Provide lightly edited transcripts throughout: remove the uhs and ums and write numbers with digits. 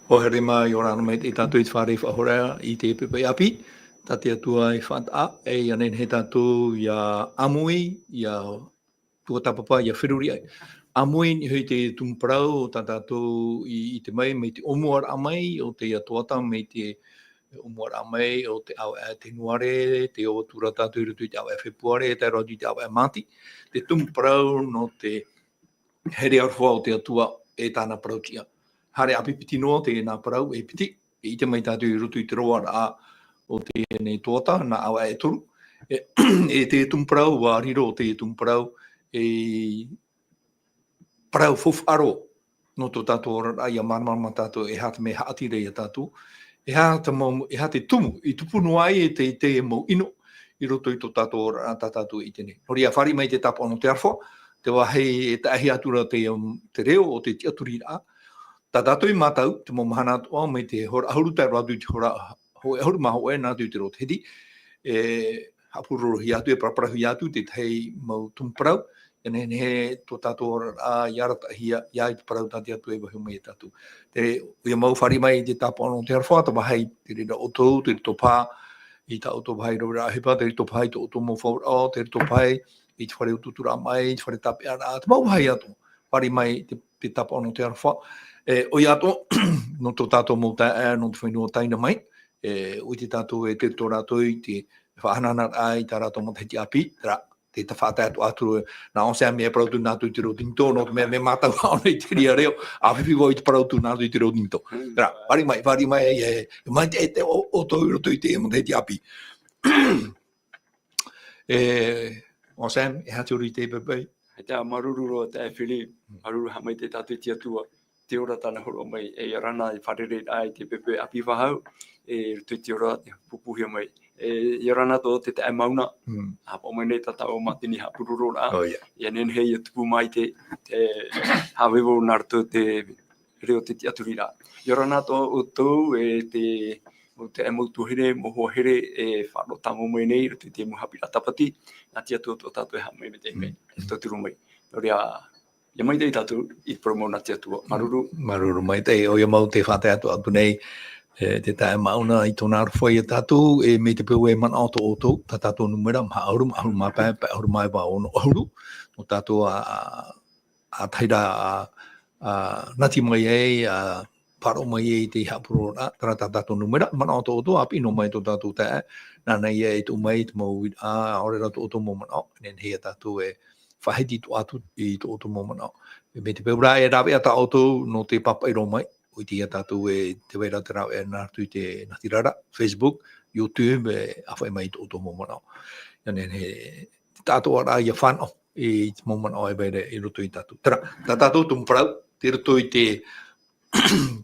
O here mai o rana mai te tātou i whare whahorea I te pepe api. Tā te atua I whanta e anen he tātou ia amui, ia tuatapapa, ia whiruri ai. Amui ni hui te tumparau o tā tātou I te mai, me te omuar amai, o te atuata, me te omuar amai, o te au e te nuare, te o tura tātou I rutu I te au e whepuare, te rodi te au e mati. Te tumparau no te here arwha o te atua e tāna parautia. Hare api piti noa te nā parau e piti, I te mai tātou I rutu I te roa a o te nei tōta, nā awa e toru. E te tumparau, wā riro o te tumparau, e parau whawharo no tō tātou ora, ia marama tātou e hata me haati rei a tātou. E hata tumu, I tupunu ai e te mau ino, I roto I tō tātou ora a tātou I tene. Nori a whari mai te tapa ono te arwha, te wahei e tahi atura te reo o te tiaturi a. Tā tātou I mātau, te momahana atua, me te hora ahuru tai rātu te hora hoe ahuru maho e nātu te roto hedi. Hapuroro hi atu, paraparahu hi atu, te tei mau tumparau, e ne he tō tātou a iarata hia, ia I te parau tāte atu e wahi mai e tātou. Te uia mau whari mai te tāpa ono te harwha, ta wahei te rira otou, te rito pā, I ta oto wahai rau hipa, te rito pāi, te oto mo whau te rito pāi, I te whare ututura mai, te whare tape ana, te mau wahai atu, whari mai te tapa ono te harwha. O iato, no tō tātou mō tae no te whainua taina mai, ui te tātou e te tō rātou I te whahanana ai tā rātou mō te api, te whātai atu atu, nā onsea mea parautu nātu I te reo tinto, no mea me mātau haona I te ria reo, a whiwhiwa I te parautu nātu I te reo tinto. Whari mai, mai te o tō roto I te mō te api. Onsea, e haturi te pepe. Hei tā marururo te e whiri, maruru ha mai te tātou ti atua, te ora tāna horo mai, e rana I wharere ai te pepe api whahau, e rutu te ora te pupuhia mai. E rana tō te tae mauna, hapa mai nei tata o matini ha pururo rā, I nen hei e tupu mai te hawewo nārto te reo te tiaturi rā. I rana tō o tō e te emautu here, moho here, e wharo tamo mai nei, rutu te muhapira tapati, nā tia tō tātou e ha mai me te mei, e tōturu mai. Nori ia mai te tātou I promo nā tia tua, maruru. Maruru mai te, o ia mau te whātai atu nei, te tae mauna I tōna arwhai a tātou, me te peu e mana o tō o tō, tā tātou numera, maha ahuru mai pāe, ahuru mai wā ono ahuru, no tātou a taira nati mai e, paro mai e te hapuro rā, tara tā tātou numera, mana o tō o tō, api no mai tō tātou tae, nāna ia e tō mai, te mau ore rā tō o tō mō mana o, nen hea tātou e whahiti tō atu I tō o tō mō mana o. Me te peu rā e rāwe a tā o tō, no te papa I ro mai, o te ia tātou e te weira te rau e nārtu I te Ngāti Rara, Facebook, YouTube, a whai mai tō tō mō mana o. Nen he tātou ara ia whānau I te mō mana o e weire I roto I tātou. Tera, tā tātou tumparau, te roto I te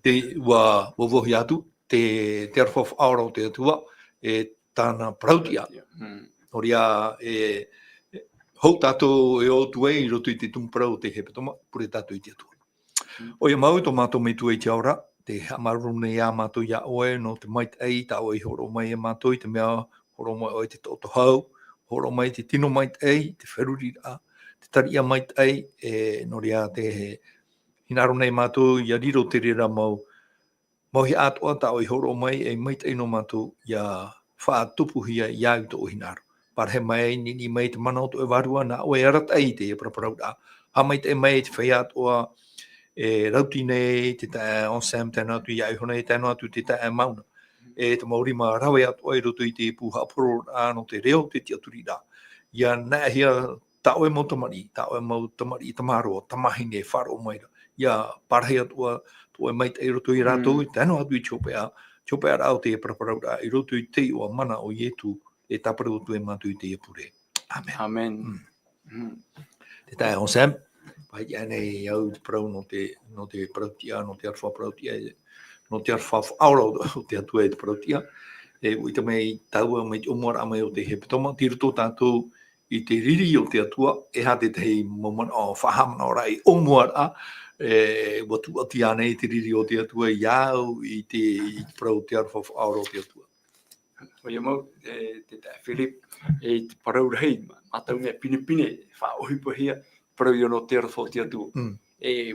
te ua wawohi atu, te arwhawh aora o te atua, e tāna parautia. Oria e hou tātou e o tuei I roto I te tumparau te hepatoma, pure tātou I te atua. O ia mau tō mātou me tuei te aura, te amaru nei a mātou ia oe, no te mait ei, tā oi horo mai e mātou, te mea horo mai oe te tōto hau, horo mai te tino mait ei, te wheruri a, te taria mait ei, nori a te hinaro nei mātou, ia riro te rira mau hi atua, tā oi horo mai e mait ei no mātou, ia whaatupuhia ia I tō hinaro. Parhe mai, nini mai te mana o tō e warua, nā oe arat ei te e praparau rā. Ha mait e mai te whai atua, e rauti nei, te tae onsam tēnā tu iai hona e tēnā tu te tae mauna. E te mauri ma rawe atu ai roto I te puha apuro no te reo te tiaturi rā. Ia nā hia tāo e mau tamari, tāo e mau tamari I tamaro, tamahine, wharo maira. Ia parhei atua, tō e mai te roto I rātou, tēnā atu I chopea, Chope ara au te praparaura I roto I te o mana o Ietu e tapara tu e matu I te Iapure. Amen. Amen. Te tae o Sam, pai ane I au te parau no te parautia, no te arwha parautia, no te arwha aura o te atua e te parautia. E uita mei taua mai te umora amai o te hepetoma, tiruto tātou I te riri o te atua, e ha te tei momana o whahamana o rai umora, watu ati anei te riri o te atua iau I te parau te arwha aura o te atua. O ia mau, te tae Philip, te parau rei, matau mea pine, whaohi pahia, parau I ono te arwha o te atua. I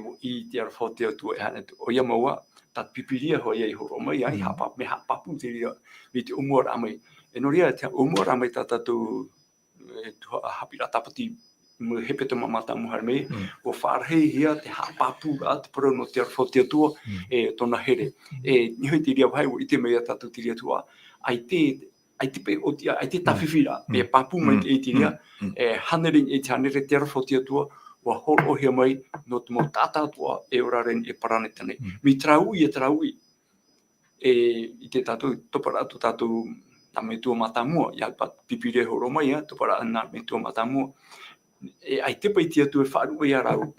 te arwha o te atua e hana tu. O ia maua, tat pipiria ho iei horo mai, ai me hapapu te ria, me te umora amai. E no ria, te umora amai tātou hapira tapati, mo hepe te mamata muhar mei, o wharhei hia te hapapu a te parau no te arwha o te atua, tona here. Nihoi te ria whai, o ite mea tātou te ria tua, ai te pe o tia, ai te tawhiwhira, me papu mai te itiria, hanering te hanere te arwha o te atua, wa horo hia mai, no te mo tātātua e oraren e parane tane. Mi traui, I te tātou, topara atu tātou na me tua matamua, ia pat pipire horo mai, topara na me tua matamua. Ai te pai te atu e wharu e arau.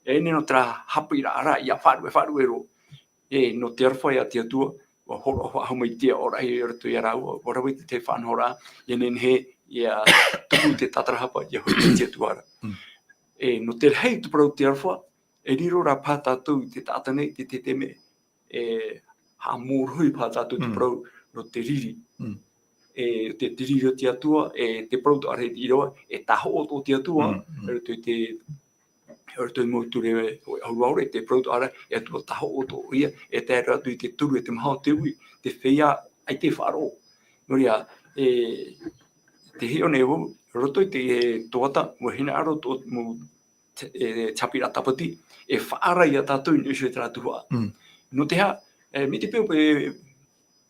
Ne no tra hapira ara, ia wharu e ro. No te arwha ia te atua, wa horo hau mai tia ora I rato I arau, ora wei te whanhora, nen he, ia tuku te tatarahapa, ia hoi te atuara. No te hei tu parau te arwha, riro ra pā tātou te tātanei, te me, ha mōrhui pā tātou te parau no te riri. Te riri o te atua, te parau tu are I roa, taho o te atua, Erto mo ture aure te parau tu are, atua taho o to ia, te ratu I te turu, te mahao te ui, te whea, ai te wharo. Noria, te heo ne ho, roto I te toata, mo hina aro mo tapira tapati, whaara ia tātou I ushe tātua. No te ha, me te peo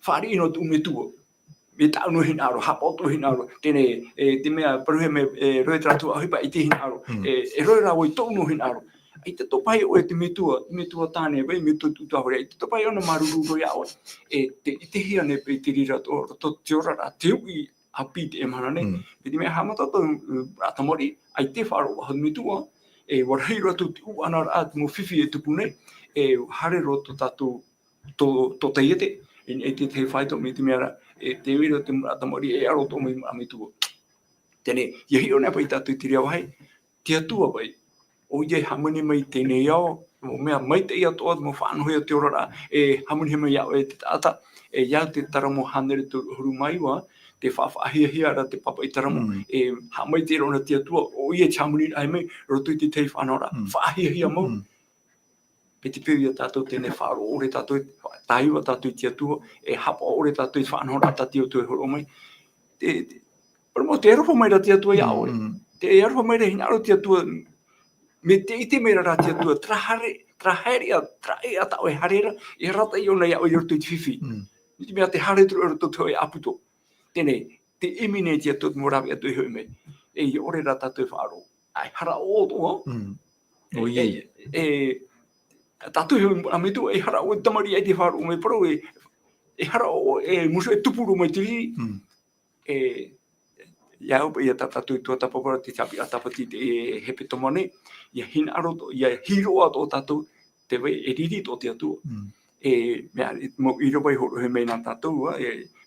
whaari ino tu me tua. Me tau no hina aro, hapa o hina aro. Tene, te mea paruhe me roe tātua hipa I te hina aro. Roe rao I tau no hina aro. Ai te topai o te me tua tāne, vai me tua tutahore. Ai te topai ona maruru roi awa. Te hia ne pe te rira to te ora ra te ui api te emana ne. Te mea hamata to atamori, ai te wharo wahan me tua. Warhei ratu te u ana ra mo whiwhi tupu nei. Hare roto tātou to te iete. Te whaito me te mea te wira te atamori aro to mai amitua. Tene, ia hio nea pai tātou te rea wahai, te atua pai, o iei hamani mai tēnei ao, mo mea mai te ia toa, mo whanohia te orara, hamani mai au te tāta, iau te taramo hanere tu huru maiwa, te whawhahia ra te papa I taramo, hamai te rona te atua, o iei chamuni ai mai, roto I te tei whanora, whahia mau, pe te peo ia tātou tēnei wharo ore tātou, taiwa tātou te atua, hapa ore tātou whanora tātou te horo mai, Pero mo te arofa mai ra te atua ia ore. Te arofa mai ra hina aro te atua, me te ite mai ra te atua, trahaere a tau e harera, rata I ona ia o yorto I te whiwhi. Niti mea te hare turu ero toto e aputo. Tene, te imine te atua mo rawe atu I hoi mai. I ore ra tātou wharo. Ai hara o toa. O iei. Tātou hoi amitu e hara o tamari ai te wharo mai paro hara o muso tupuru mai te ri. Iau ia tātou tua tapapara te tapi atapati te hepe tomane, ia hina aro to, ia hiro ato tātou, te wei riri to te atua. Mea mo iro bai horo he mei nā tātou,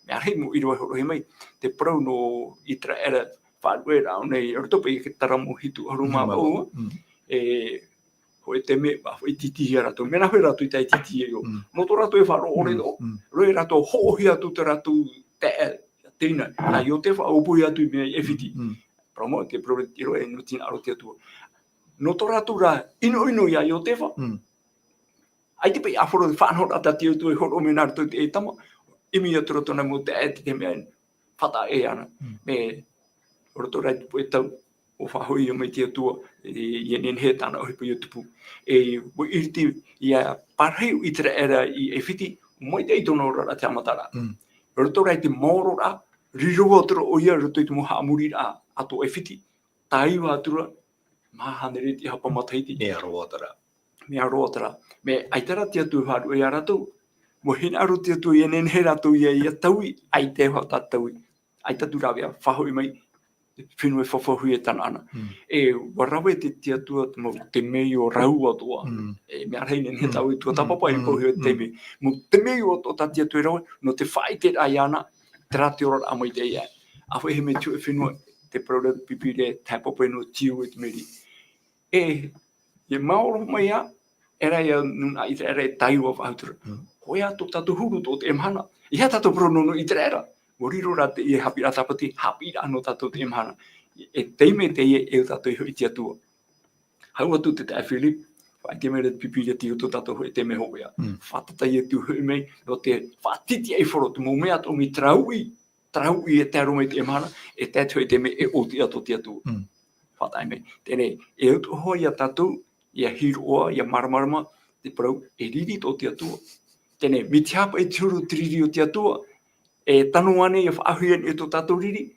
mea hei mo iro bai horo he mei, te parau no itra era whānue rao nei, rotopa I ke taramo hitu haru mā au, hoi te me, hoi titihi rato, mena hoi rato I tai titihi o, no to rato e wharo ore do, roi rato hohi atu te rato te Tēnā, o te whaopui atu I mea whiti. Promo, te proretiro e no tina aro te atua. No to ratu ra, ino ia I o te wha. Ai te pei awhoro whanhora ata te atua I horo me nārtu te tama. Imi atura tona mo te mea whata ana. Me, roto rai tupu tau, o whahoi o mai te atua, I nen he tāna o hipu I tupu. Wo iriti, ia parheu I tera era I whiti, moi te itono rara te amatara. Roto rai te moro ra, riro atura o ia roto I te moha amuri ra ato e whiti. Taiwa atura, mahanere te hapa mataiti. Me aro atara. Me aro atara. Me aitara te atu haru e aratou, mo hina aro te tu ye nen hera tu ye taui ai te ho ta taui ai ta tu ravia fa hoi mai finu e fofohu e tan ana e warawe te tu mo te mei o rau atua e me arhei nen he tau i tu tapa pai po he te me mo te mei o to ta te tu rau no te fai te ai ana tra te ora amai te ia a foi he me tu e finu te prora pipire tapa po no tiu e meri e ye mauro mai a era ia nun ai era tai of outer hoia to ta tu huru to te emhana ia ta to prono no itrera moriro ra te e hapi ata pati hapi ano ta to te emhana e teime te e ta to i tia tu hau tu te ta Philip vai te me pipi te to ta to te me hoia fata ta e tu me no te fatiti e foro tu mo me ato mi traui e te ro me te emhana e te te me e o tia to tia tu fata me tene e to hoia ta tu ia hiroa ia marmarma te pro e riri to tia tu tene mitiapa e turu triri o tia tu e tanu ane e whaahuian e to tato riri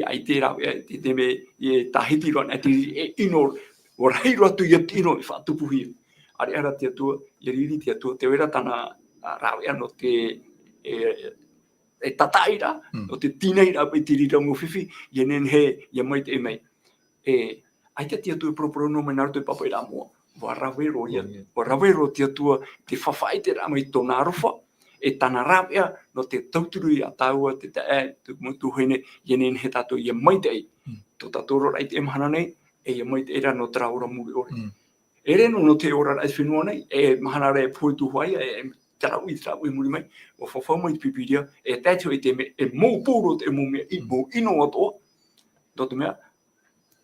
ai te rau e te me e tahiti ron e te e ino o reiro atu i ino i whaatupuhi are ara tia tua i riri tia tua te wera tana rau e no te e tataira o te tineira pe te rira mo whiwhi i nen he i mai te e mei e ai te tia tua proporo no menaro te papa i ra mua wa rawero tia tua te whawhai te ramai tōna rofa e tana rapia no te tauturu i a taua te te mutu hene i nen he tato i mai te ei to tatoro rai te emhana nei e i mai te era no traura muri ore e reno no te ora rai whenua nei e mahana rai pui tu hwai e trau i muri mai o whawhau mai pipiria e tātou i te me e mou pūro te mumia i mou ino atoa do te mea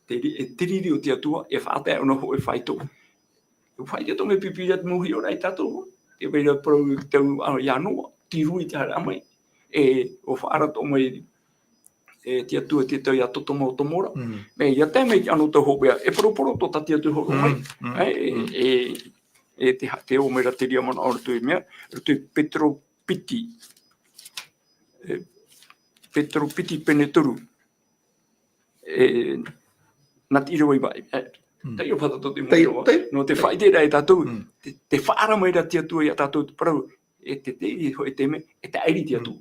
te tiriri o te atua e whaatea ona ho e whaito whai te tonga pipiria te muhi o rai tato te veira pro tau ia noa tirui te hara mai e o whaara to mai e te atua te tau ia totomo tomora me ia te mei anu te hopea e poro to ta te atu ho mai e te o mera te ria mana ora tu mea tu Petro Piti Peneturu na tiro i vai tai o pata to te mo no te fai te rai tatu te whaara mai ra te atua ia tatu pro e te ho e te me e te airi te atua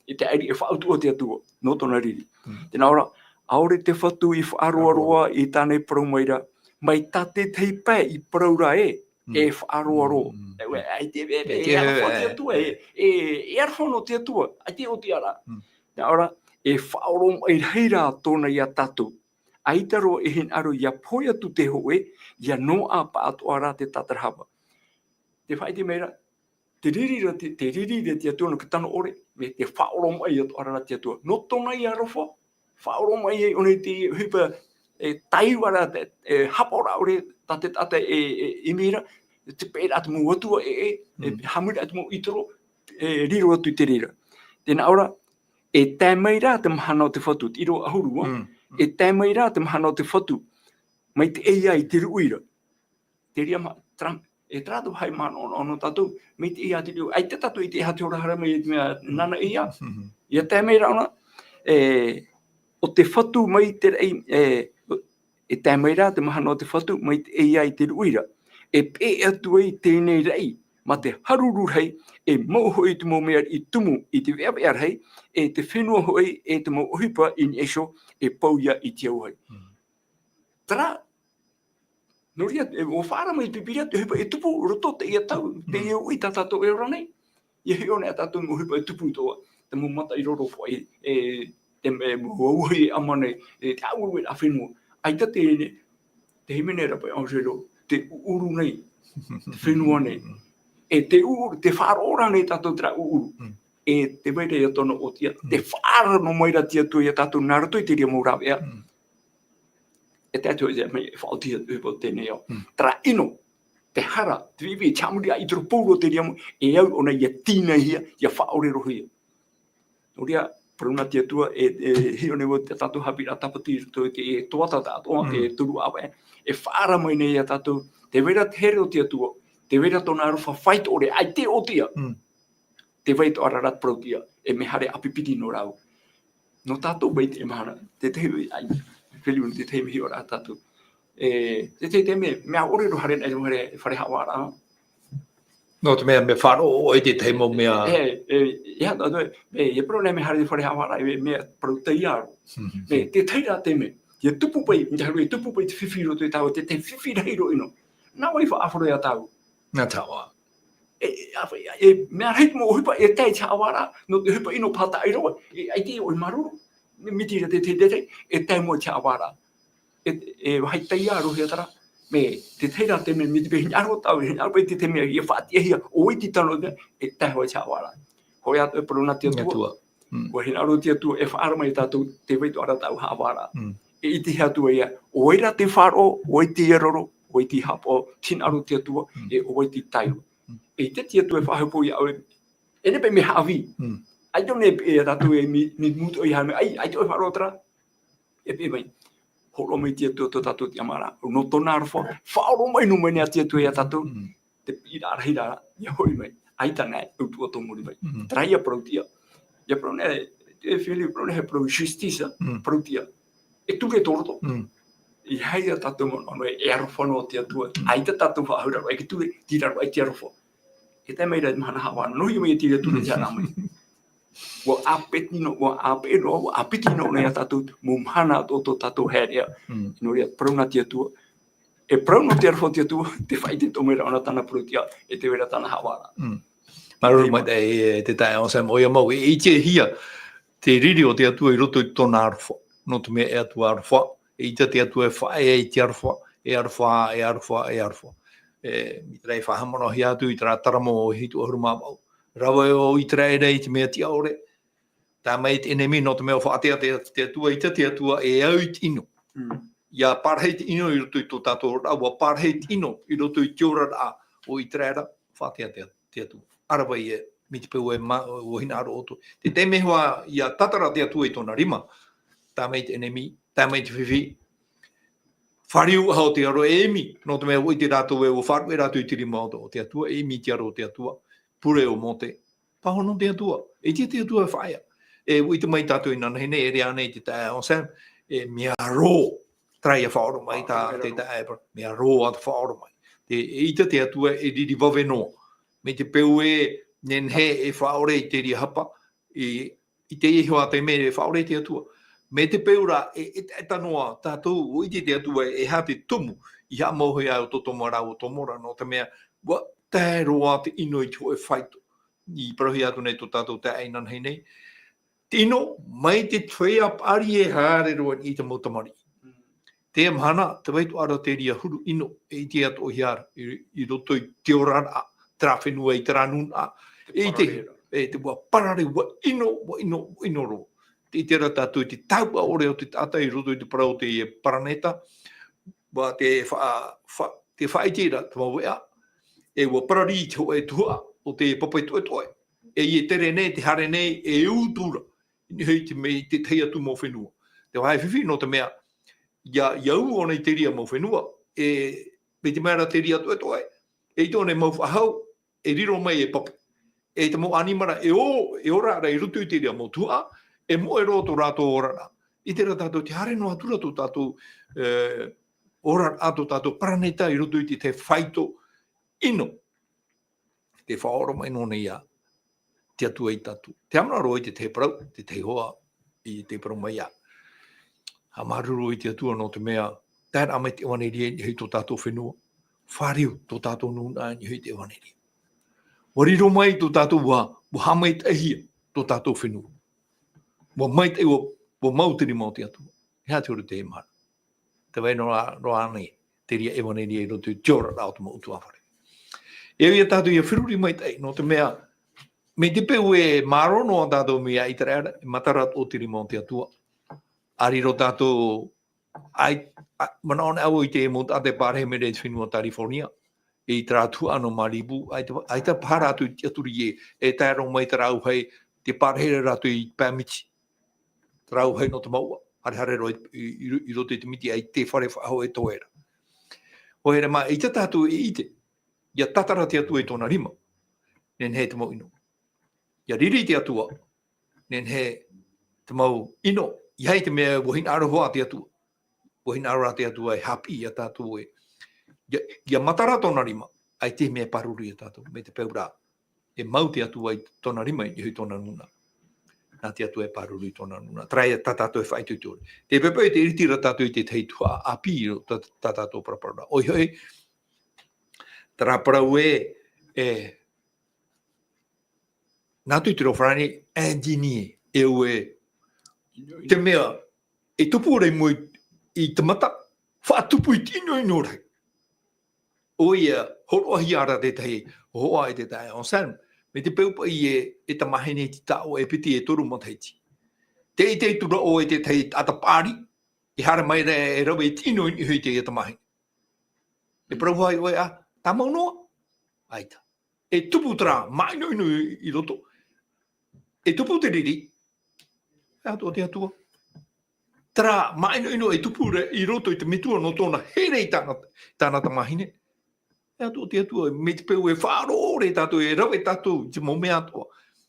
e te airi e whautu o te atua no tona riri tena ora aore te whatu i whaaroaroa i tāne pro maira mai tate tei pai i praura e whaaroaroa ai te e arwha te atua e arwha no te atua ai te o te ara tena ora e whaoro mai heira tōna ia tatu aitaro e hin aro ia poia tu te hoe ia no a pa atoara te tatarhapa te whai te meira te riri de te atua no ki tano ore me te whaoro mai atoara te atua no tona ia rofa whaoro mai e one te hipa e taiwara e hapora ore tate e mira te pera atu mu atua e hamura atu mu itoro e riro atu te rira tena ora e te meira te mahana o te whatu iro ahurua e te meira te mahana o te whatu mai te eia i te ruira te ria Trump e trado hai mana ono tatu mai te eia te ruira ai te tatu i te hati ora hara mai mea nana eia ia te meira ona o te whatu mai te rei e te meira te mahana o te whatu mai te eia i te ruira e pe atu i tēnei rei ma te haruru hei e mauhoi te mo mea i tumu i te weawea hei e te whenua hoi e te mo ohipa in esho e pauia i te auhai. Tara, noria, o whaara mai pipiria te hipa e tupu roto te ia tau, te ia ui tatato e ranei. Ia heo nea tatou mo hipa e tupu toa, te mo mata i roro whai te me mo auhai amane e te aurue a whenua. Ai ta te himene rapa au rero, te uru nei, te whenua nei. E te uru, te whaarora nei tatou tra uru. E te veire ia tono o tia, te whaara no maira tia tu ia tatou narato i te ria mo rawea. E te atu e mei e whaotia upo tēnei au. Tra ino, te hara, te vivi, te amuria i toro pūro te ria mo, e au ona ia tīna hia, ia whaorero hia. Noria, paruna tia tua, hio ne wo te tatou hapira tapati te toata tātoa, te turu awe, e whaara mai nei ia tatou, te veira te here o tia tua, te veira tōna aruwha whait ore, ai te o tia. Te veito ararat protia, e me hare apipiti no rau. No tātou veite e mahana, te tehi, ai, whiliun te tehi mihi ora tātou. Te tehi te me, mea ore ro hare nei hare whare hawara. No te mea me wharo o te teimo mea. Ia da doi, ia problema hari whare hawara me protein aro. Me te teira te me. Ia tupu pai, me haru tupu pai te whiwhiro te tau, te whiwhira hiro ino. Nā wai wha awharo ia tau. Nā tawa. Mea reit mo hupa e tei te awara, no te hupa ino pata i roa, ai te o i maruru. Me tira te e tei mo te awara. Hai tei aro hea tara. Me te teira te me mi te pehi aro tau, aro pai te mea ia whaati e hia, o i ti tano e tei hoa te awara. Hoi atu e paruna te atua. Wa hina aro te atua e whaara mai tātou te waitu ara tau hawara. E i te atua ia, o ira te wharo, o i te eroro, o i te hapo, tin aro te atua, e o i te tairu. E te te atua e whahapo ia, e ne pe me hawi. Ai tau ne e tātou e mi mutu i hame, ai tau e wharo tra. E pe mai. Holo mai te atua to tātou te amara. No tona arwha, whaoro mai no mai nea te atua ia tātou. Te pira ara hira, ia hoi mai. Ai tana e utua tō muri mai. Trai a prautia. Ia praune, te whili praune he prau justiça, prautia. E tuke tōroto. I hei a tātou mono e arwha no te atua. Ai te tātou whaahura, e ki tuke tira ai te arwha. E te meira mahana hawa, no hi mai e tira tūre te ana mai. Wa apetino, wa apetino nei tātou mumhana tō tātou herea. No rea prauna te atua. E prauna te arwha te atua, te whai te tōmera ona tāna prautia, e te wera tāna hawara. Maruru mai te tae o sa moia mau. I te hia, te riri o te atua i roto i tōna arwha. No te mea e atua arwha. I te atua e whae e te arwha. E arwha. Mi trei whahamano hi atu i tera taramo o hitu ahuru māpau. Rawa e o i tera e rei te mea tia ore. Tā mai te enemi no te mea whaatea te atua i te atua e au i ino. Ia parhei te ino i roto i tō tātou rawa. Parhei te ino i roto i te ora rā o i tera era whaatea te atua. Arawai e mi te peu e o hina aro oto. Te te mehua ia tatara te atua i tōna rima. Tā mai te enemi, tā mai te whiwhi. Whariu hao te aro e emi. No te mea oi te rātou e o wharu e rātou i te rima o te atua. E emi te aro te atua. Pure o mote. Pahono te atua. E te atua e whaia. E oi te mai tātou i nana hene e rea nei te tae o Sam. E mea rō. Trai a whaoro mai tā te tae. Mea rō a te whaoro mai. E te atua e riri wawe noa. Me te peu e nen he e whaore i te ria hapa, i te ihua te me e whaore te atua. Me te peura e tanoa tātou, o i te atua e ha te tumu, i ha mohi au to tomora o tomora, no te mea, wa tae roa te ino i te e whaito. I parahi atu nei to tātou te einan hei nei. Tino, mai te twea pari e haere roa i te motamari. Te mhana, te waitu ara te ria huru ino e i te atu o hiara, i roto i te orara, tra whenua i te ranuna. E te wā parare, wā ino ro. Te tera tātou te taua ore o te tata i roto i te parau te paraneta. Wā te whaitira, te mawea. E wā parari i te hoa e tua o te papai toe. E i tere nei, te hare nei, e utura. Ni hei te mei te teia tu mō whenua. Te whai whiwhi no te mea, iau o nei te ria mō whenua. E me te mea te ria toe. E i tōne mau whahau, e riro mai e papi. E te mo animara e ora i rutu i te ria mo tua, e mo e roto rato orara. I te rato te hare no atura to tātou ora ato tātou paraneta i rutu i te whaito ino. Te whaoro mai no nei a te atua i tātou. Te amara roi te parau, te hoa i te parau mai a. Ha maruru i te atua no te mea, tēra mai te waneria i hei to tātou whenua. Whariu to tātou nuna i hei te waneria. Wariro mai to tātou wā hamai te ahia to tātou whenua. Wa mai te wa mautiri mau te atua. Hea te uru te e mara. Te wei roa nei, te ria e wane ria i roto i tiora rao te mautu awhare. E ia tātou ia whiruri mai tei, no te mea, me te peu e marono a tātou mea i te reara, e matarat o tiri mau te atua. Ariro tātou, manaone au i te emot a te pārhe me rei whenua California. I te rātu ano Malibu, ai te pārātu i aturi e tā rau mai te rau hei, te pārhere rātu i Pamichi. Te rau hei no te maua, hare roi i roto i te miti, ai te whare whaho e toera. O here mā, i te tātu e ite, ia tatara te atua i tōna rima, nen he te mau ino. Ia riri te atua, nen he te mau ino, i hei te mea wohin arohoa te atua. Wohin arohoa te atua e hapi i a tātu e. Ia matara tōna rima, ai te mea paruri e tātou, me te peura. E mau te atu ai tona rima i hui tona nuna. Nā te atu e paruri tona nuna. Trai tā tātou e whai tuitore. Te pepe te iritira tātou i te teitua a pi o tā tātou parapara. Oi hoi, taraparau nā tui te rowharani engineer e ue te mea e tupu rei mui i te mata whaatupu i tino i nōrei. O ia horoahi ara te tahi hoa e te tahi on san me te peupa i e ta mahine ti tau e piti e toru mataiti. Te i te tura o e te tahi ata pāri i hara mai re e rawe i tino i hui te e ta mahine. E prahu ai oe a ta maunoa? Aita. E tupu tara mai no inu i roto. E tupu te riri. E atua te atua. Tara mai no inu e tupu re i roto i te mitua no tōna here i tāna ta mahine. E atua te atua, me te peu e whāro re tātou, e rawe tātou, te mo mea atua.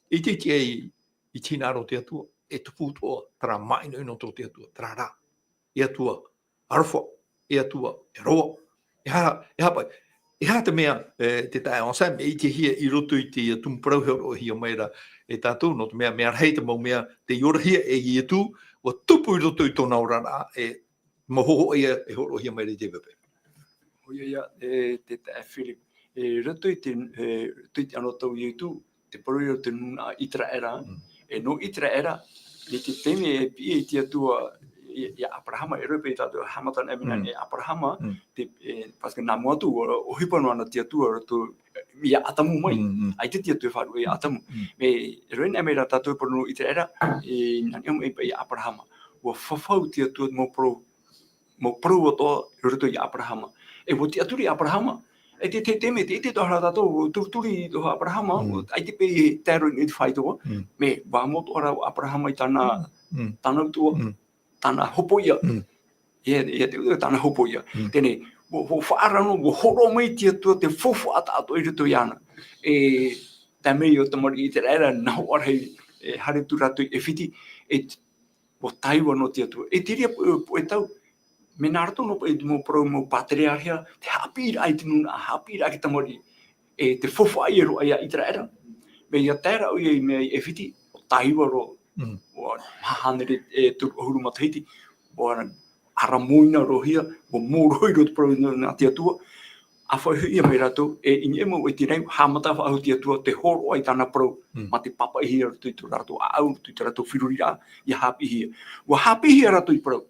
I te tia i tinaro te atua, e tupu toa, tara mai no ino tō te atua, tara rā. E atua, arwha, e atua, e roa. E hapa, e hā te mea, te tae on sam, e te hia i roto i te tumparauhero hia meira e tātou, no te mea rei te mau mea, te iora hia e i atu, o tupu i roto i tōna orana, e mohoho ia e horo hia meira i te wepe. Ia te tae Philip. E rato i te ano tau i tu, te paroi o te nuna itra era, e no itra era, ni te teme e pia i te atua i Abrahama, e rupe i tātou hamatan e mina e Abrahama, paske nā moatu o hipano ana te atua rato i atamu mai, ai te te atua wharu i atamu. Me roina e mei ra tātou paronu itra era, nani amu e pa i Abrahama, o whawhau te atua mo pro o toa rato i Abrahama. E wo te aturi Abrahama, e te teme, te tohara tātou, turi toha Abrahama, ai te pei tēro i te whaitoa, me wā moto ara Abrahama i tāna utua, tāna hopoia, ia te utua tāna hopoia, tēne, wo whaarano, wo horo mai te atua, te fofu atato i rito i ana, e tā mei o tamari i te rera, nau arhei, hare tu ratu e whiti, e wo taiwa no te atua, e tiria e tau, me nā rato no pa i mo pro mo patriarhia, te hapira ai te nuna, hapira ki tamari, e te fofu ai e roa ia i tera era. Me ia tēra o ia i mea e whiti, o taiwa ro, o mahanere e tu huru matahiti, o aramoina ro hia, o mōroi ro te pro nā te atua, a whai ia mei rato, e ini emo e tirei, hamata wha au te atua, te horo ai tāna pro, ma te papa i hia rato i tu rato au, tu te rato whirurira, i hapi hia. Wa hapi hia rato i pro,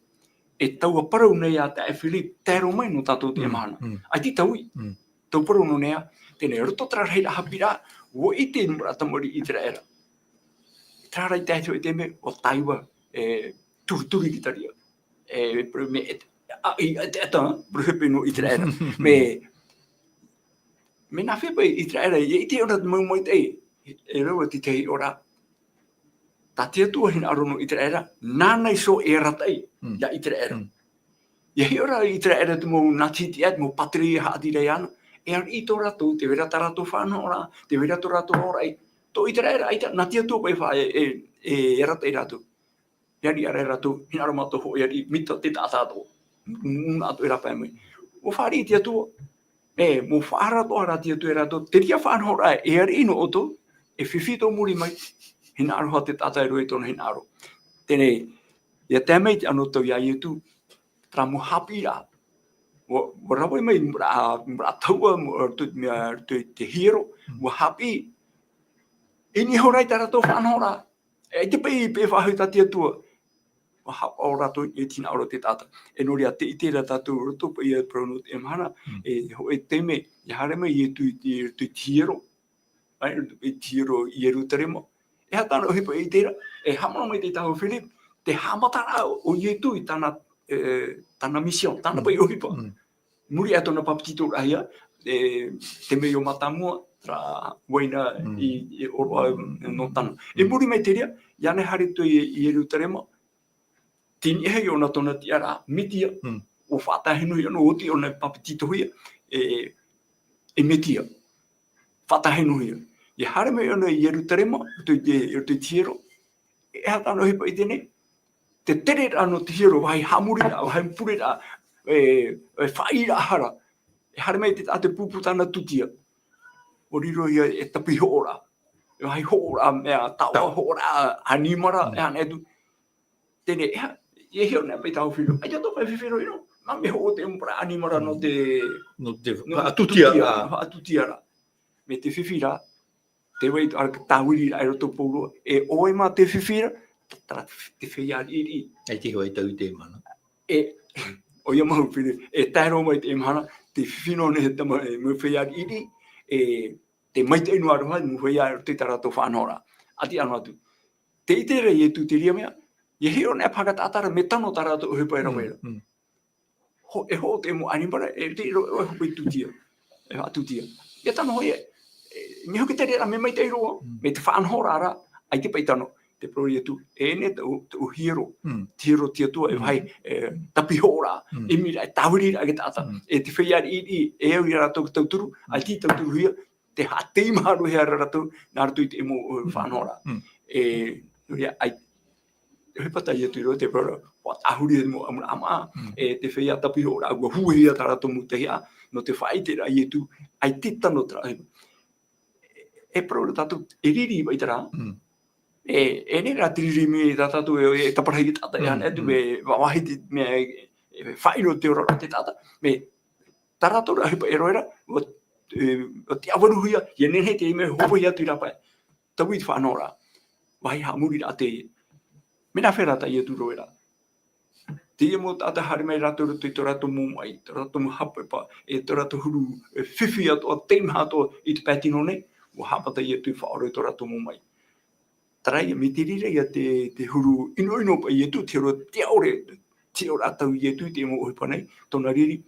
e taua parau nei a te Philip, tēro mai no tātou te mahana. Ai ti taui, tau parau no nea, tēnei roto tra reira hapira, wo i te mura tamari i tera era. Tra rai tētio i te me, o taiwa, turi ki taria. Me te ata, bruhepe no i tera era. Me nā whepa i tera era, i te ora mau mai te, e raua ti te ora, tā te atua hina arono i tera era, nānei so e ratai, ia i tera era. Ia hi ora i tera era te mō natiti at, mō patri haati rei ana, e ar i tō rato, te vera ta rato whāna ora, te vera tō rato ora, tō i tera era, aita, nā te atua pai wha e ratai rato. Iari ara rato, hina aro mato ho, iari mita te tātāto, nā ato e rapa e mai. O whaari i te atua, mō whaarato ara te atua e rato, te ria whāna ora e ar ino oto, e whiwhito muri mai, hina aro ha te tātai roi tōna hina aro. Tēnei, ia tēmei te ano tau ia i tu, tra mo hapi rā. Wa rawa mai mra taua te hero, wa hapi. Ini horai tā rato whanhora. E te pei whahau tā te atua. Wa hapa o rato e tina aro te tāta. E nori a te itera tātou roto pa ia prono te emhana. E ho e teme, i hare mai i tu hero. E hero i eru taremo. E hatana o hipa i tera, e hamana mai te tahu Philip, te hamatara o ietu i tāna mission, tāna pai o hipa. Muri ato na papatito rahia, te mei o matamua, tra waina i oroa no tana. E muri mai te rea, iane harito i eru tarema, tini hei o na tona tiara, mitia, o whatahinu i ono oti o na papatito huia, e mitia, whatahinu huia. I hare mai ona i eru tarema, tu tiro, e hatano hipa i tene, te tere rano te hiro, wai hamuri rā, wai mpure rā, e whai rā hara, hare mai te ate puputana tutia. O riro ia e tapi hoora. E hai hoora mea taua hoora animara e ane edu. Tene, e heo ne pei tau whiro. Ai ato pai whiwhiro ino. Ma me ho te umpara animara no te... No te atutia. No atutia ra. Me te whiwhira, te wei tāwiri ai roto pouro. E oe ma te whiwhira, tara te whia iri. Ai te hoi tau te mana. E, o ia mahu whiri, e tairo mai te mana, te whiwhino ne he tama e mu whia iri, e te maite inu aroha, mu whia te tarato whanora. Ati anu atu. Te itere e tu te ria mea, e heo ne whakatatara me tano tarato o hepa e raweira. E ho te mo animara, e te iro e hopai tutia. E atutia. E tano hoi e, ni hoki te rea me mai te iroa, me te whanhora ara, ai te paitano, te prori e tu, e ne te o hiro, te hiro tia tua, e vai tapi hora, e mira, e tawiri a ke tata, e te whia i e au i rato tauturu, ai ti tauturu hia, te hatei maru hea rato, nā rato i te emo whanhora. E, ai, he pata i atu te prora, wa tahuri e mo amura ama, e te whia tapi hora, agua huhia tarato mu te hea, no te whai te rai e tu, ai titano tra, e prora tatu, e riri vai tara, e ne rā tiriri mi tatu e taparahi tata e hana etu me wawahi te me whaino te ora te tata me tarato ra hipa e roera o te awaruhia i ne he te me hopo i atu i rapa tawi te whanora wahi ha muri rā te me na whera ta i atu roera te ia mo tata hari mai rato rato i to rato mumai to rato muhapepa e to rato huru whiwhi ato a teima ato i te patino ne o hapata i atu i whaoro i to rato mumai tarai me te rira ia te huru ino pa i etu te ro te aure atau i etu te mo ohipa nei, tona riri,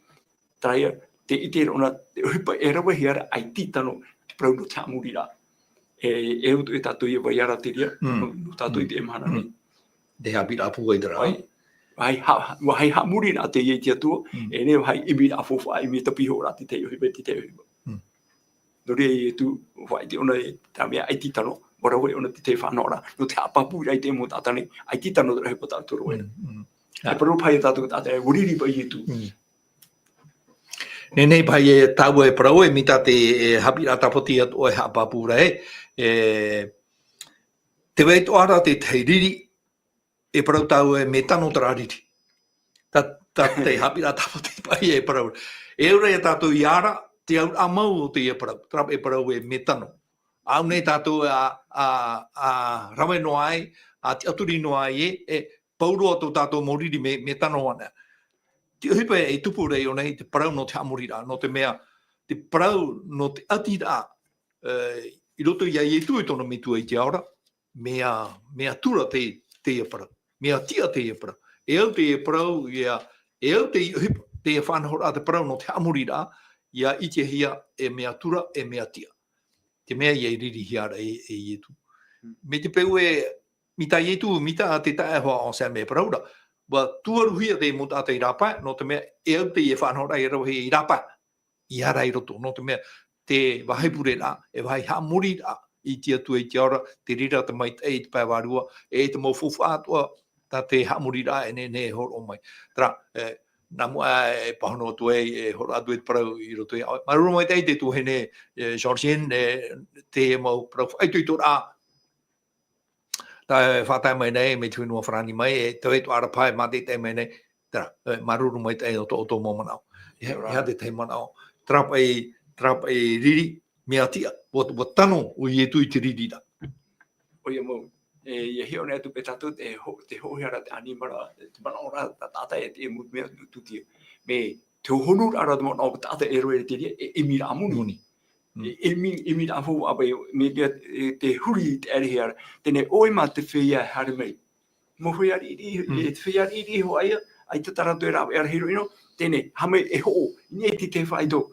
tarai te ite ona te ohipa e rawa hiara ai titano te prauno te amuri rā. E utu e tatu i vai ara te ria, no tatu i te emhana nei. Te hapi rā pua i tera. Wahai ha muri rā te iei te atua, e ne wahai imi rā fofa imi tapiho rā te te ohipa te te ohipa. Nore i etu, whai te ona e tamea ai titano, ora we ona te whanora, no te apapu rai te mo tātane, ai titano te rehepa tātoro e. E paru pai e tātou tātou, e uriri pai e tu. Nenei pai e tāua e parau e mita te hapi rā tapoti atu e hapapu rai. Te wei to ara te teiriri, e parau tāua e me tano tara riri. Tā te hapi rā tapoti pai e parau. E ura e tātou i ara, te au amau o te e parau, trap e parau e me tano. Au nei tātou a rawe no ai, a te aturi no ai e pauro atu tātou moriri me tano ana. Te uhipa e tupu rei o nei te parau no te amuri rā, no te mea, te parau no te ati rā, i roto ia i tu i tono mitua i te aora, mea tura te e parau, mea tia te e parau. E au te e parau, e au te uhipa, te e whanahora te parau no te amuri rā, ia i te hia e mea tura e mea tia. Te mea i riri hiara e ietu. Me te peu e, mita ietu, mita te tae hoa o sa mea paraura. Wa tuaruhia te mo tātai rapa, no te mea e au te e whanhora e rawahi i rapa, i ara i roto. No te mea te wahaipure rā, e wahai ha muri rā, i te atu e te ora, te rira te mai te pae warua, e te mo fuwha atua, tā te ha muri rā, e ne horo mai. Tara, nā mua e pahono atu e horo atu e te parau i roto e. Maruru mai te tu hene Jean-Chien te mau parau whaitu i tō rā. Tā whātai mai nei, me tuinua whrani mai, e te weitu ara pai mā te mai nei. Tara, maruru mai te o tō mo manao. Hea te manao. Trap e riri, mea tia. Wa tano o i etu i te riri da. O ia mau. E heo ne atu pe tatu te hohera te animara, te manaora tata e te mut mea tutia. Me te honur ara te manaora tata e roe te ria, e mira amuni. E mira afu apai, me te huri te arihera, tene oi ma te whia hare mei. Mo whia riri, te whia riri ho aia, ai te taratu e rawe arahiro ino, tene hame e ho, nie te whaito,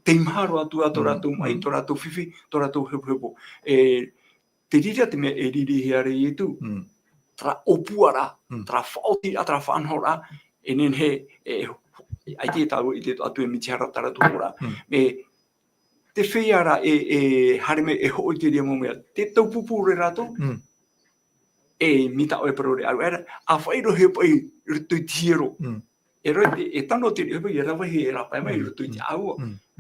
te imharo atu ratu mai, to ratu whiwhi, to ratu hepo. Te rira te mea e riri hiare i tu, tra opuara, tra whaotira, tra whanhora, e nen he, ai te tau i te atu e mitihara taratu hora, me te whiara e hareme e hoi te ria mumea, te tau pupure rato, e mita oe parore aru era, a whairo he pai ritu i tiro, roi e tano te e vai rawa he ra pai mai rutu te au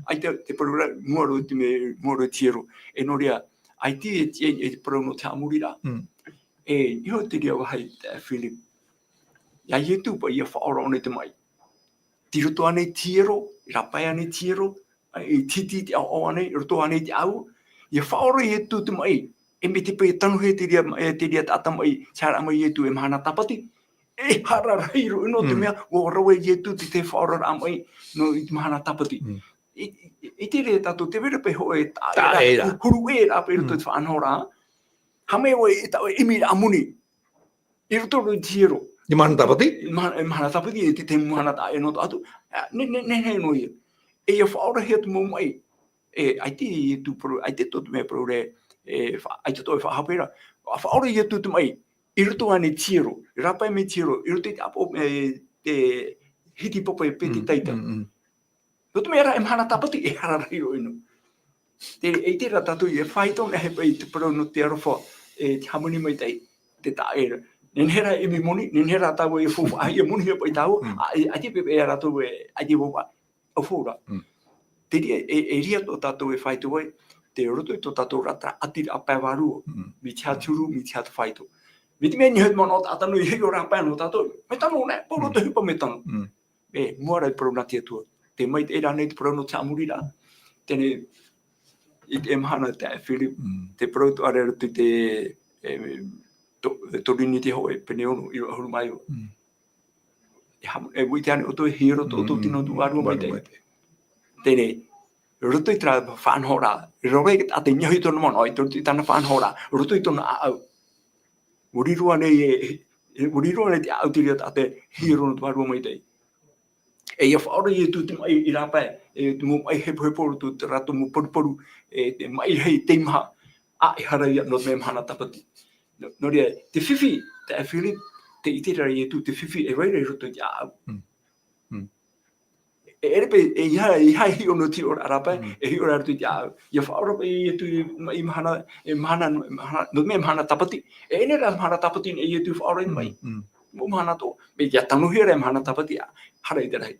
ai te programa moro te me moro tiro e no ria ai te e programa te amurira e yo te ria hai Philip ya yetu pa ia fa ora ne te mai tiro to ane tiro ra pai ane tiro e titi te o ane ruto ane te au ia fa ora yetu te mai e me te pe tanu he te ria tata mai sara mai yetu e mana tapati e hara rairo no te mea o rawe yetu te whaora amai no i te mahana tapati. I te re tato te wera pe hoe ta era huru e ra pe ruto te whanora hame o e tau e mi amuni i ruto ro tiro I mahana tapati? Mahana tapati e te mahana ta e no atu ne he no ia e ia whaora he tu mo mai e ai te yetu pro ai te totu me pro re ai te toi whahapera whaora yetu te mai I ruto ane tiro, rapai me tiro, I ruto te apo te hiti popo e peti taita. Ruto me era e mahana tapati e hararairo ino. E te ratatu e whaitong e hepa I te parau no te arofa e te hamuni mai tai, te taera. Nenhera e mi moni, nenhera tau e fufu, ai e moni hepa I tau, ai te pepe e ratu e, ai te wopa, au fura. Te ria e ria to tatu e whaitu ai, te ruto I to tatu rata atira a paiwaru, mi te aturu, mi te atu whaitu. Me te mea ni hei mana o tātanu I hei o rāpai anō tātou. Me tanu ne, poro te hupa me tanu. E, mua rai parau nā tia tua. Te mai te era nei te parau no te amuri rā. Tene, I te mahana te Philip, te parau tu are rutu te torini te hoe, pene ono, I roa huru mai o. E wui te ane o toi hiro to o tino tu arua mai te. Tene, rutu I tra whanhora. Rore a te nyahi tonu mana, I rutu I tana whanhora. Rutu I tonu a au. Uriroa nei te autiria te hiro no tuarua mai tei. E ia whaora I tu te mai I rapai, e tu mo mai hepo tu te rato mo poru te mai hei te maha, a I hara ia no me mahana tapati. No rea, te whiwhi, te Philip, te itera I tu te whiwhi, e wairei roto I te au. E erepe, e ihai hi ono ti ora rapai, e hi ora tu te au. Ia whaora pe I tu I mahana, no me mahana tapati. E ene ra mahana tapati I tu whaora I mai. Mo mahana to, me ia tanu hira mahana tapati, hara I te rai.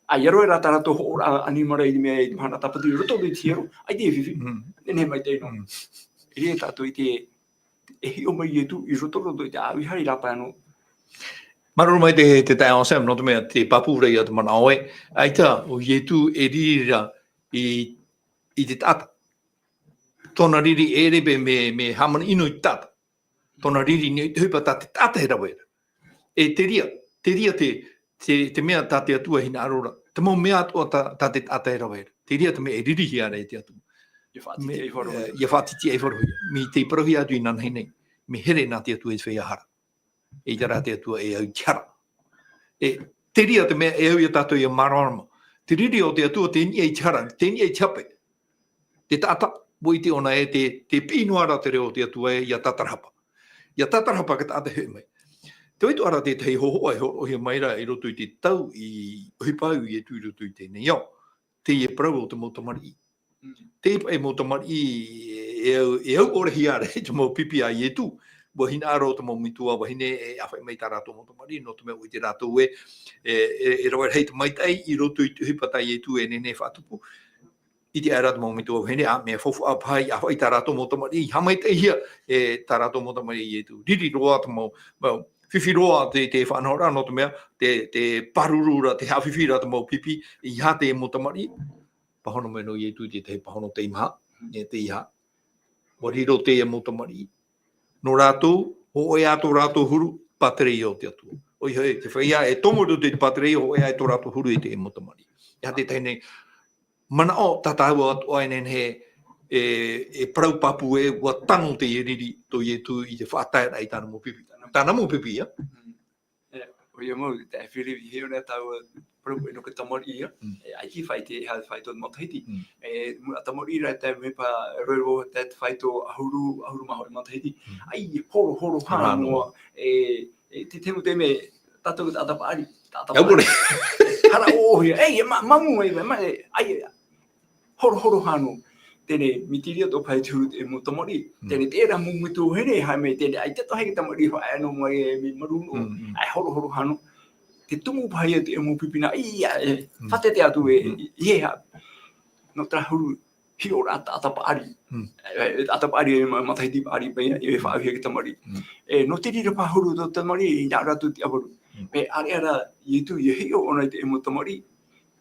A iaro e rata rato hora animara I mea I mahana tapati, roto I tiro, ai te whiwhi, nene mai te no. E rea tato I te, e hi o mai I tu, I roto I te au, I hari rapai anō. Maruru mai te tai o Sam, no te mea te papura I atu mana oe. Aita, o Ietu e rira I te tata. Tōna riri e rebe me hamana ino I tata. Tōna riri ni hupa ta te tata he rawera. E te ria te mea ta te atua hina arora. Te mo mea atua ta te tata he rawera. Te ria te mea e riri hi ara e te atu. Ia whātiti e wharohi. Mi te parohi atu I nanhei nei. Me here nā te atu e te whea hara. E tara te atua e au tiara. E te ria te mea e au I tātou I marama. Te riri o te atua te ni e tiara, te ni e tiape. Te tata, boi te ona e te pīnuara te reo te atua e ia tatarahapa. Ia tatarahapa ka tāta he mai. Te oitu ara te hei hohoa e hohi maira I roto I te tau I hipau I e tui roto I te nei au. Te e parau o te motamari. Te e motamari e au ore hi are, te mo pipi a I e tu. Wa hina aro te mo mitua, wa hine e awhai mai tā rātou motamari, no te mea ui te rātou e rawai hei te maitai I roto I hipatai e tu e nene whātupu. I te aerata mo mitua, wa hine a mea fofu apai, awhai tā rātou motamari, hamaitai hia e tā rātou motamari I e tu. Riri roa te mo, whiwhi roa te whanora, no te mea, te parurura, te hawhiwhira te mo pipi, I ha te motamari, pahono me no I e tu te pahono te imaha, te iha. Wariro te e motamari. No rātou, ho e ato rātou huru, paterei o te atu. Oi hei, te whaia e tomoru te paterei, ho e ato rātou huru I te e motamari. Ia te tēnei, mana o tatau atu ai nen he e parau papu e wa tano te iriri to I e tu I te whātaira I tāna mo pipi. Tāna mo pipi, ia? O ia mo, te Philip I heo nea tau parau e no ka tamori ia. Ai ki whai te hea whai tō matahiti. A tamori ira te me pa roiro te whai tō ahuru maho I matahiti. Ai, horo hānoa. Te temu te me tātou ka tātapari. Aupore. Hara ohi. Ei, mamu ai, horo hānoa. Tene mitiria tō pai tū e mo tamori. Tene tērā mungu tō here hai me tene ai tato hei tamori whae no mai e mi maruno. Ai horo hano. te tumu pai te mo pipina ia fate te atu ia no trahuru hi ora ata pari ata pari matai di pari pe fa hi kita mari no te ri pa huru do tamari ya ra tu ti aburu pe ara itu ye hi ona te mo tamari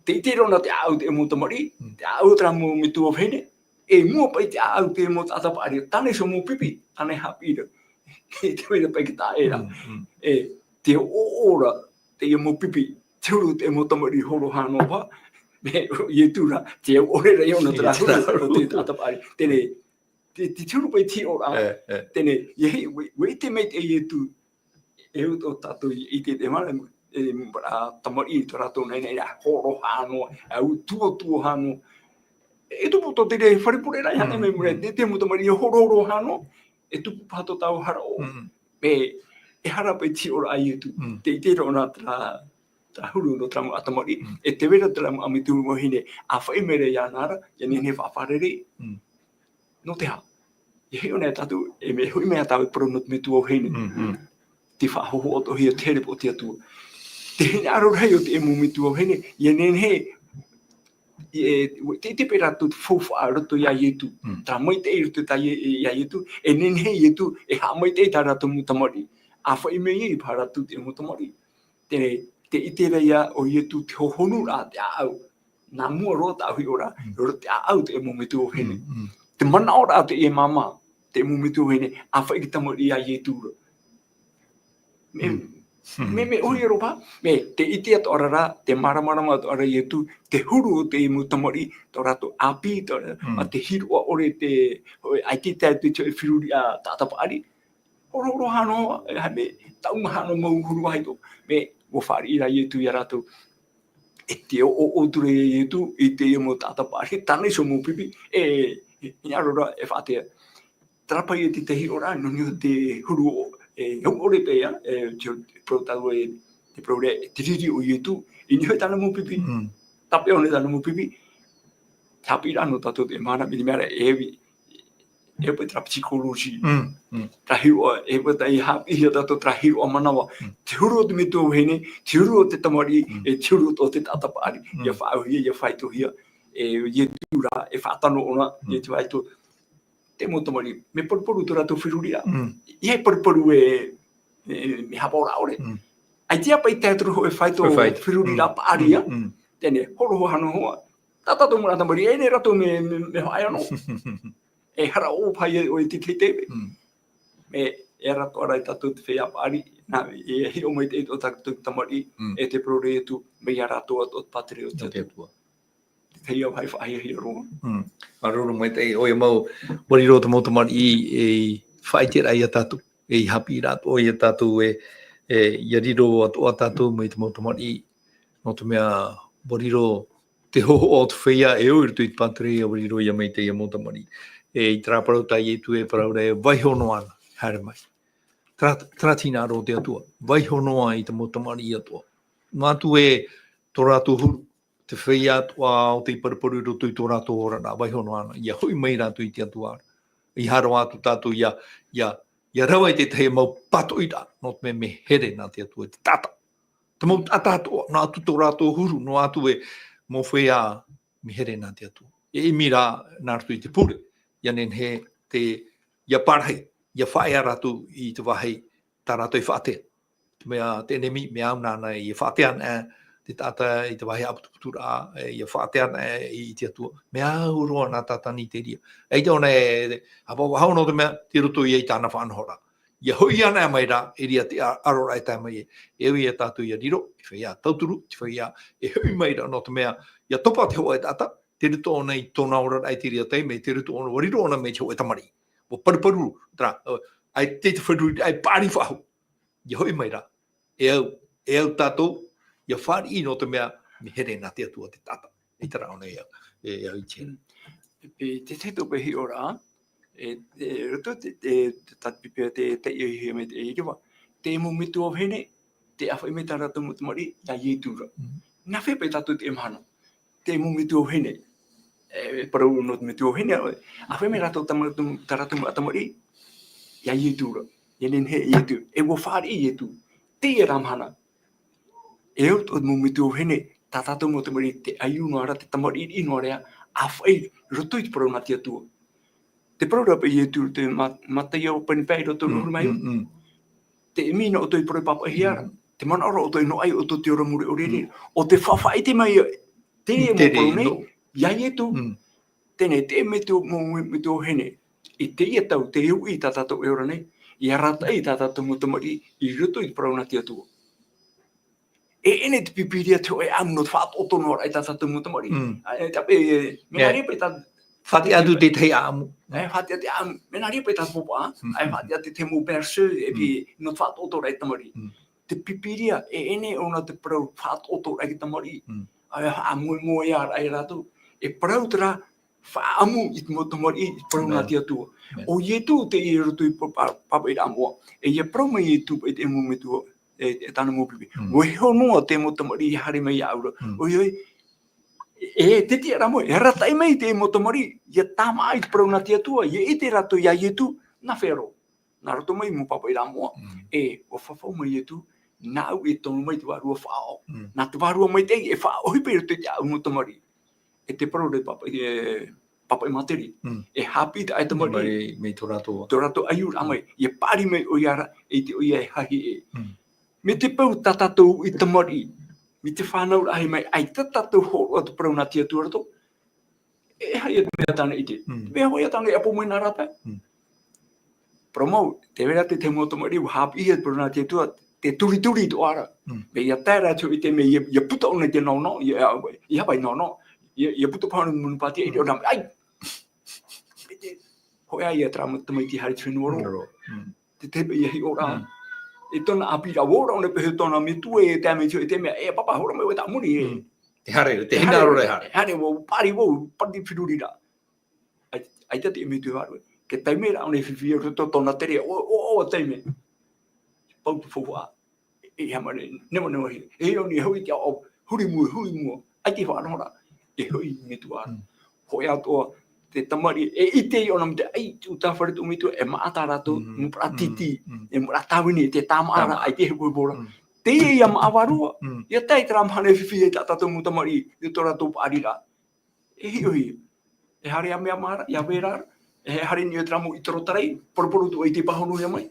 te te ro na te au te mo tamari te au tra mo mitu ofene mo pa te au te mo ata pari tane so mo pipi tane happy te me pa kita era te ora te mo pipi te ro te mo tamari horo hano pa ye tu ra te ore re ona tra huru te ata pari tene te turu pa ti ora tene ye we te me te ye tu eu to tatu I te mara tamari to rato nei nei horo hano au tu hano e tu to te re fare pure ra ya me mure te mo tamari horo hano e tu pato tau hara o pe e hara pe ti ora ai tu te te rona tra huru no tra atamari e te vera tra amitu mo hine a fai mere ya nara ya ni fa farere no te ha e ona tatu e me hui me tau pro no me tu o hine ti fa ho o to hi te po ti tu te aro rei o te mo me tu o hine ye nen he te pera tu fo fa to ya yetu tra moi te ir tu ta ya yetu e nen he yetu e ha moi te tara tu mutamari a fa me ye para tu te mutamari te itera ya o yetu te honu ra te au na mo ro ta hui ora ro te au te mo me tu o hine te mana ora te e mama te mo me tu o hine a fa ki tamari ya yetu me oi ropa me te iti to ara te mara to ara yetu te huru te mutamari to rato api to te hiru ore te ai te te te firuri a tata pari oro hano ha me tau hano mo huru ai to me wo fari ira yetu ya rato e te o dure yetu I te mo tata pari tane so mo pipi nya rora e fate trapa ye te hi ora no ni te huru ore pe ya pro talo te progre te ri o yetu ini ta no mo pipi tapi one ta no mo pipi tapi no tato te mana mi mera e pe tra psicologi tra hi o e pe ta ha I tato tra hi o mana wa te huru te mitu hene te huru te tamari e te huru to te tata pari ya fa ya fa to hi yetu ra e fa tano ona yetu ai to te mo tamari me por to rato firuria e por me ha ora ore ai tia pa te tro e fai to firuria paria tene horo hano ho tata to mo tamari e ne rato me ai no e hara o pai o te te me era to ara tatu te fea pari na e hi o mai te to tatu tamari e te prore tu me ara to patriot te ia vai fai hi ro Aroro mai te o mau mori ro te mo tamari e fai te ai tatu e happy rat o ia tatu ia riro o tatu mai te mo tamari no te mea mori ro te ho o te fea e o ir tu I patri o mori ro ia mai te ia mo tamari e traparo tai e tu e paraura e vai hono ana hare mai tratina ro te atua vai hono ai te mo tamari atua ngā tu e tō rātou huru te whai atua o te paraparu roto I tō rātou ora nā vai hono ana ia hui mai rātou I te atua I haro atu tātou ia rawa I te tei mau pato ira no te me here nā te atua te tata te mau tata atua nā atu tō rātou huru no atu e mo whai me here nā te atua e mira nā rātou I te pure ia nen he te ia parhei ia whai a rātou I te wahei tā rātou I whaatea mea te nemi mea au nāna I whaatea te tata I te wahi aputuputura ia whaatea I te atua mea au roa nā tata ni te ria e te ona hapa wahau no te mea te roto I tāna whanhora ia hui ana mai rā e ria te arora e tā mai e ui e tātou ia riro e whaia tauturu te whaia e hui mai rā no te mea ia topa te hoa e tata te rito ona I tōna ora ai te ria tei me te rito ona wariro ona me te hoa e tamari o paruparu tra ai te wharu ai pāri whahu ia hui mai rā e au tātou ia whari no te mea me here nā te atua te tata I tara ona e au I tēnā te te tope hi ora roto te tatpipe te I me te iwa te mo mitu o hene te awhai me tara to mutamari ia yetura na whepe tatu te mhana te mo mitu o hene parau no mitu o hene awhai me rato tara to mutamari ia yetura ia nen he yetu e wo whari yetu te e ramhana Eu to mo mitu hene tata to mo te mari te ayu no ara te tamari I no rea a fai roto I pro na tia tu. Te pro ra pe ye tu te mata yo pen pe roto ru mai. Te mina o to I pro papa hiara. Te mana ora o to no ai o to te ora muri ore. O te whawhai te mai te mo pro nei. Ia ye tu. Tēnei te me tu hene. I te ia tau te iu I tata to eora nei. I rata I tata to mo te mari I roto I pro na tia tu. Ene te pipiria te oe amu no whaat oto no rai tata te muta mori. Tape, mena ripa ta... Whati atu te tei amu. Whati atu amu. Mena ripa ta popa. Whati atu te mu persu e pi no whaat oto rai tamari. Te pipiria ene ona te prau whaat oto rai tamari. Amu mo ia rai ratu. E prau tera whaamu I te muta mori I prau na tia tua. O ye tu te I rutu I papa I amu. E ye prau mai ye tu I te mu me tua. E tana mo pipi. O he honua te mo tamari I hare mai aura. Oi, te te ramo, e ratai mai te mo tamari, ia tama ai te prau na tia tua, ia I te rato ia ietu, na whero. Na rato mai mo papa I ramoa. O whawhau mai ietu, na au e tonu mai te warua whao. Na te warua mai te e whao hipe te te au mo tamari. E te prau re papa I materi. E hapi te ai tamari. Me to rato. To rato ayu ramai, ia pari mai o iara, e te o ia e hahi e. Me te pau tatatou I tamari. Me te whanau rahi mai. Ai tatatou horo atu prau na tia tuarato. E hai atu mea tana I te. Mea hoi atana I apo mai nā rata. Promau, te wera te mo tamari u hapi I prau na tia tuat. Te turi to ara. Me ia tēra atu I te me ia puta ona te no. Ia hapai no. Ia puta pānu munu pātia I te o rama. Ai! Hoi ai ia trama tamai ti hari tunu oro. Te tepe ia hi ora. E tona apira ora ona pe tona me tu e te me te me e papa hora me ta muri e te hare te hina ro hare wo pari firuri da ai te me tu hare ke tai me ona fifi to tona tere o tai me pau tu fua e hamare no e oni hoi te o huri mu ai te fa no e hoi me tu ar hoi ato te tamari e ite ona me ai tu ta fare tu me tu e mata rato mu pratiti e mu ratawini te tamara ai te hoi bora te ia ma awarua ia tai tram hane fifi e tata tu mu tamari te tora tu arira e hoi e hare a mea mara ia vera e hare ni tramu I trotarai por tu ai te pahonu ia mai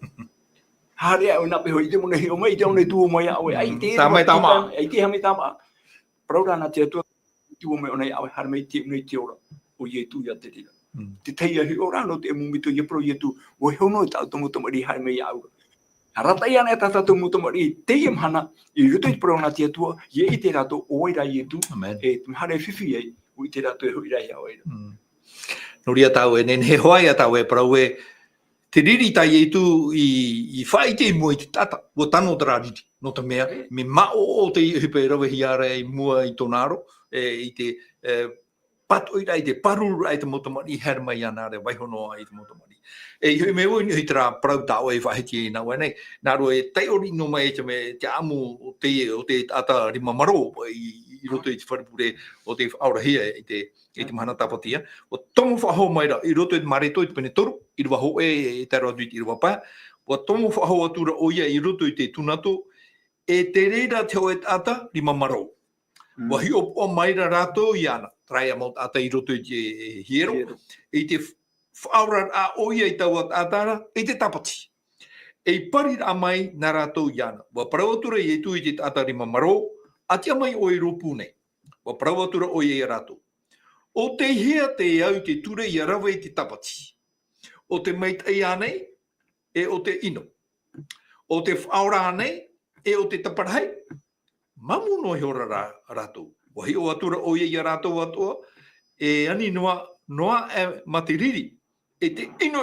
hare a na pe hoi te mo nei o mai te ona tu mai ai te tama ai te hame tama proura na te tu mai ona ai hare mai te nei te ora o ye tu ia te tira. Te teia hi ora no te mumito ye pro ye tu o he ono ta to moto mari hai mai au. Rata ia na ta to moto mari te im hana I ruto I pro na te tua ye I te rato o ira ye tu e hare fifi ai o I te rato e ho ira ia oira. Noria tau e nen he hoai a tau e prau e te riri tai e tu I whai te mua I te tata o tano tara riri no te mea me mao o te hipe rawe hiara I mua I tonaro I te patoira I te paruru ai te motomari her mai ana re waihono ai te motomari. E hui me oi ni tra prau tau e whahiti na wane na ro e tai ori no mai te amu o te ata rima maro I roto I te wharepure o te aurahia I te mana tapatia. O tomo whaho mai ra I roto I te mareto I te pene toru I rua ho e te roto I te rua pa. O tomo whaho atura o ia I roto I te tunato e te reira te o e ata rima maro. Wahi o mai ra rato I ana. Trai a mot ata I roto I te hiero. I te whaura a oia I tau atara, I te tapati. E pari a mai na rato I ana. Wa parawatura I tu I te atarima maro, atia mai o I ropu nei. Wa parawatura o I rato. O te hea te au te ture I rawa I te tapati. O te meit ai anei, e o te ino. O te whaura anei, e o te taparahai. Mamu no he ora rato. Wahi o atura o I rato atua, e ani noa e matiriri, e te ino,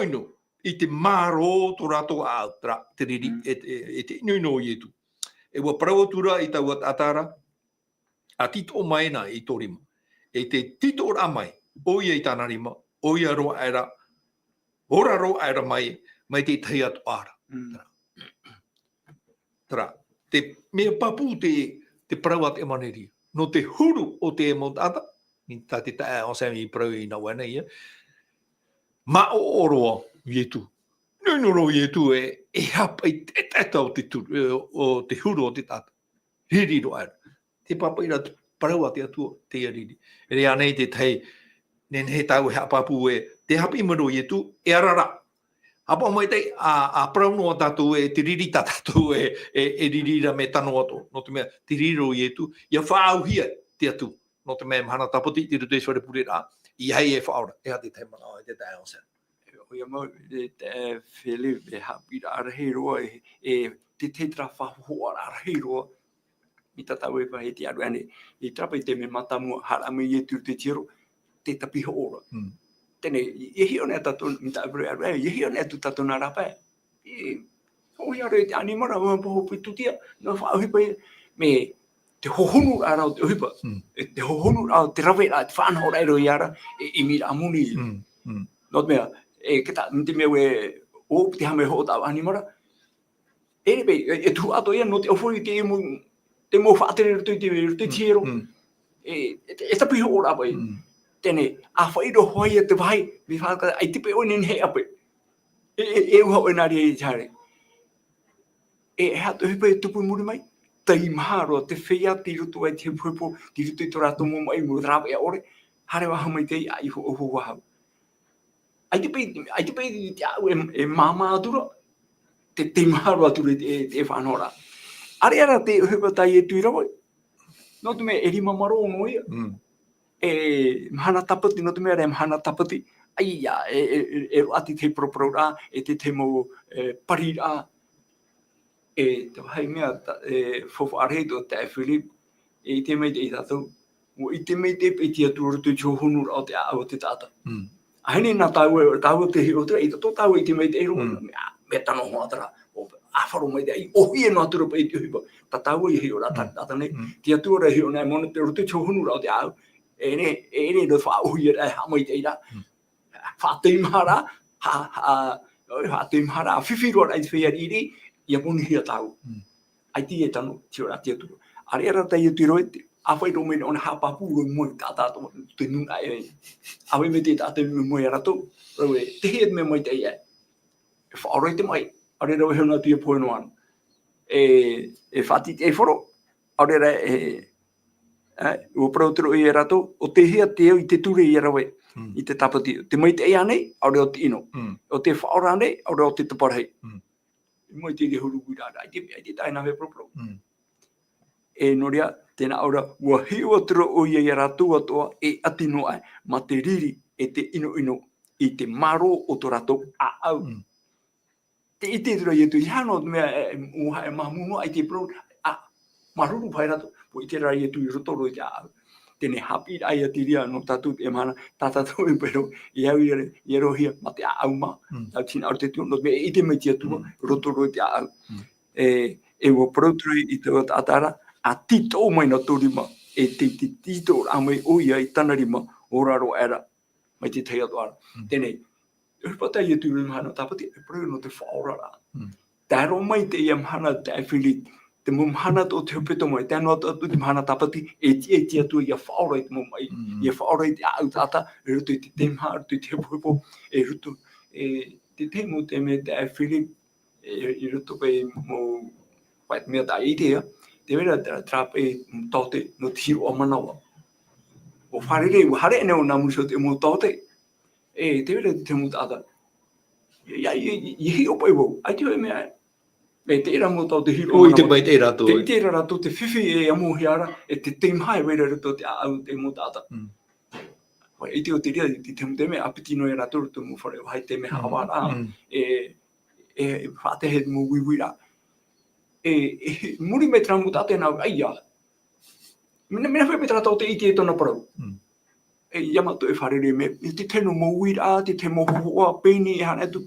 I te maro to rato a te riri, e te ino I etu. E wa parawatura I tau atara, a tito o mai na I tō rima. E te tito o mai, o ia I tāna rima, o ia roa aira, ora roa aira mai te tei atu ara. Tara, te mea papu te parawat e maneri. No te huru o te emotata, ni ta te tae o sami I parau I na wana ia, ma o oroa ietu. Nunuro ietu e hapa I te tata o te huru o te tata. hiri do ai te papa ira parawa te atu te riri e anei te tei nen he tau he apapu e te hapi maro i tu e arara apa mai te a prauno tatu e te riri tatu e riri ra me tano ato no te mea te riro i tu ia whaau hia te atu no te mea mahana tapoti te rutu e sore pure rā i hei e whaora e hati te mana e te tae o sen Ia mau te whele e hapi ara hei roa e te tetra whahoa ara hei roa i tatau e pahe te aru ane i trapa i te me matamua harame i e turu te tiro te tapiho ora tene i hio ne tatu mi ta aru aru i hio ne tu tatu na rapa e o ia re te animara ma po pitu tia no fa hi pe me te hohonu ara te hipa te hohonu ara te rave ra te fan hora ro iara i mi amuni not me e que tá te me o te hame ho ta animara e be e tu ato ia no te foi te mo fa te te tiro e esta piho ora pai tene a foi do hoi te vai mi fa ka ai tipe o nin he ape e ho e na ri chare e ha to hipa tu pu muri mai tai maharo te feia tiro tu ai te pupo tiro tu tora to mo mai mu ra e ore hare wa mai te ai ho wa ai te ya e mama duro te maharo duro e fa nora are ara te hipa tai e tu ira voi no tu me eri mamaro no ia e mahana tapati no te me re mahana tapati ai ya e ati te pro ra e te mo parira e te hai mea fofo aredo te Philip e te mei te tato o i te mei te pe te atu tu johunu o te a o te tata ai na tau te hiro te i to tau i te mei te ro me tano ho atra o a faro mei te o hi no atu pe te hiba ta tau i hiro ta ne te atu re hiro na mo te tu johunu o te a e ne do fa o hi ha mei te ira fa te mara ha te mara fifi ro ai fe iri ia puni hia tau. Ai ti e tanu, tio ra tia turu. Are era tai e tiro e a whai ro mene on hapa pūro moi tata to te nunga e. A wai me te tata moi arato, rau e te hea me moi te ia. E whaoroi te mai, are rau heuna tia poeno anu. E whati te e whoro, are ra o prautero i e rato, o te hea te i te ture i e rawe, i te tapati. Te mai te ea nei, aure o te ino. O te whaora nei, aure o te taparhei. Moi te huru gura ai te tai na ve propro e noria tena ora wa hiwa tro o ia ratu ato e atino ai ma te riri e te ino i te maro o to rato a au te ite tro ia tu hano me o ha mamuno ai te pro a maruru pai rato po ite ra ia tu roto ro ja tene happy ai atiria no tatu e mana tata to pero ia ia rohia ma te au ma au tina orte tu no me ite me tia tu roto ro ja e o protro i te atara a tito mai no torima e te tito a mai o ia i tanarima ora ro era mai te te atoara tene e pata ia tu mana tapati e pro no te faora ra taro mai te ia mana te fili te mumhana to te peto mai te no to te mana tapati e ti tu ia faora i mo mai ia faora i au tata e rutu te mar tu te popo e rutu e te mo te me te fili e rutu pe mo pat me da idea te vera trape tote no tiro o manawa o hare ne o namu so te mo tote e te vera te mo ata ia i o pai ai te me me te era mo tote hiro o i te pai te rato te rato te fifi e amo hiara e te mai vera rato te au te mo ata e te o te ria te me apitino e rato to mo fare hai te me hawa e fate he mo wiwira e muri me tramutate na aia me foi me tratou te iti to na pro e yamato e farere me te teno mo wira te mo hoa peni e hana tu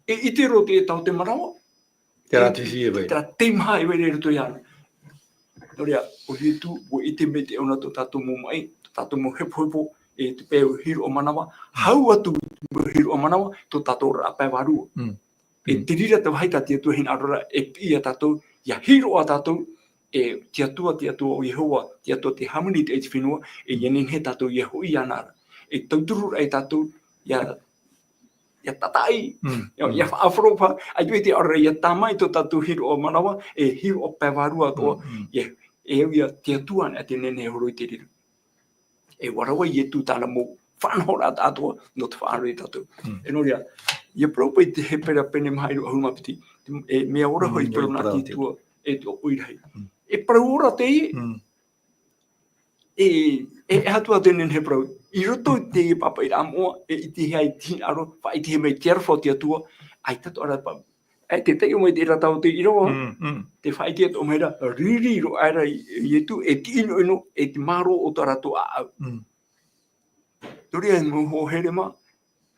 e iti ro te tau te marawa te rati fie vai tra te mai vere to ya noria o hitu o iti me te ona to tatu mo mai tatu mo hepo e te pe hiro o manawa hau atu hiro o manawa to tatu ra pe varu e tirira te haita te tu hin arora e pia tatu ya hiro a tatu e te atua o Yehova te atua te hamuni te whenua e yenin he tatu Yeho i anara e tauturu e tatu ya tatai ya afropa ai te ora ya tamai to tatu hiro o manawa e hiro o pevarua to ia te tuan a te nene horoi te riru. E warawa i tu tala mo whanhora tātua no te whanhora tātou. E noria, ia propa i te hepera pene mai o humapiti, e mea ora hoi pero nā ti tua e te oirahei. E paraura te e hatua te nene he parau. I roto i te papa i ramoa, e i te hei tina aro, wha i te he mei te arwhau te atua, ai tato ara pa. E te teo mai te ratau te iroa, te whai te ato meira, riri ro aira i tu, e ti ino, e te maro o ta rato a au. Tori e mo here ma,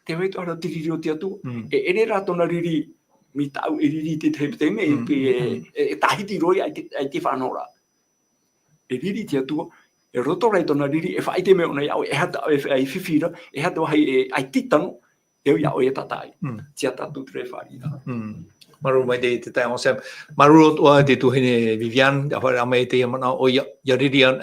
te wei to ara te riri o te atua, e ere rato na riri, mi tau e riri te te me, e tahiti roi ai te whanora. E riri te atua, e roto rai tona riri, e whai te mea ona iau, e hata e whiwhira, e hata wahai ai titano, e iau e tatai. Tia tatu tre wharira. Maru mai te tai o sem. Maru o te tuhine Vivian, a whare amai te mana o ia riri an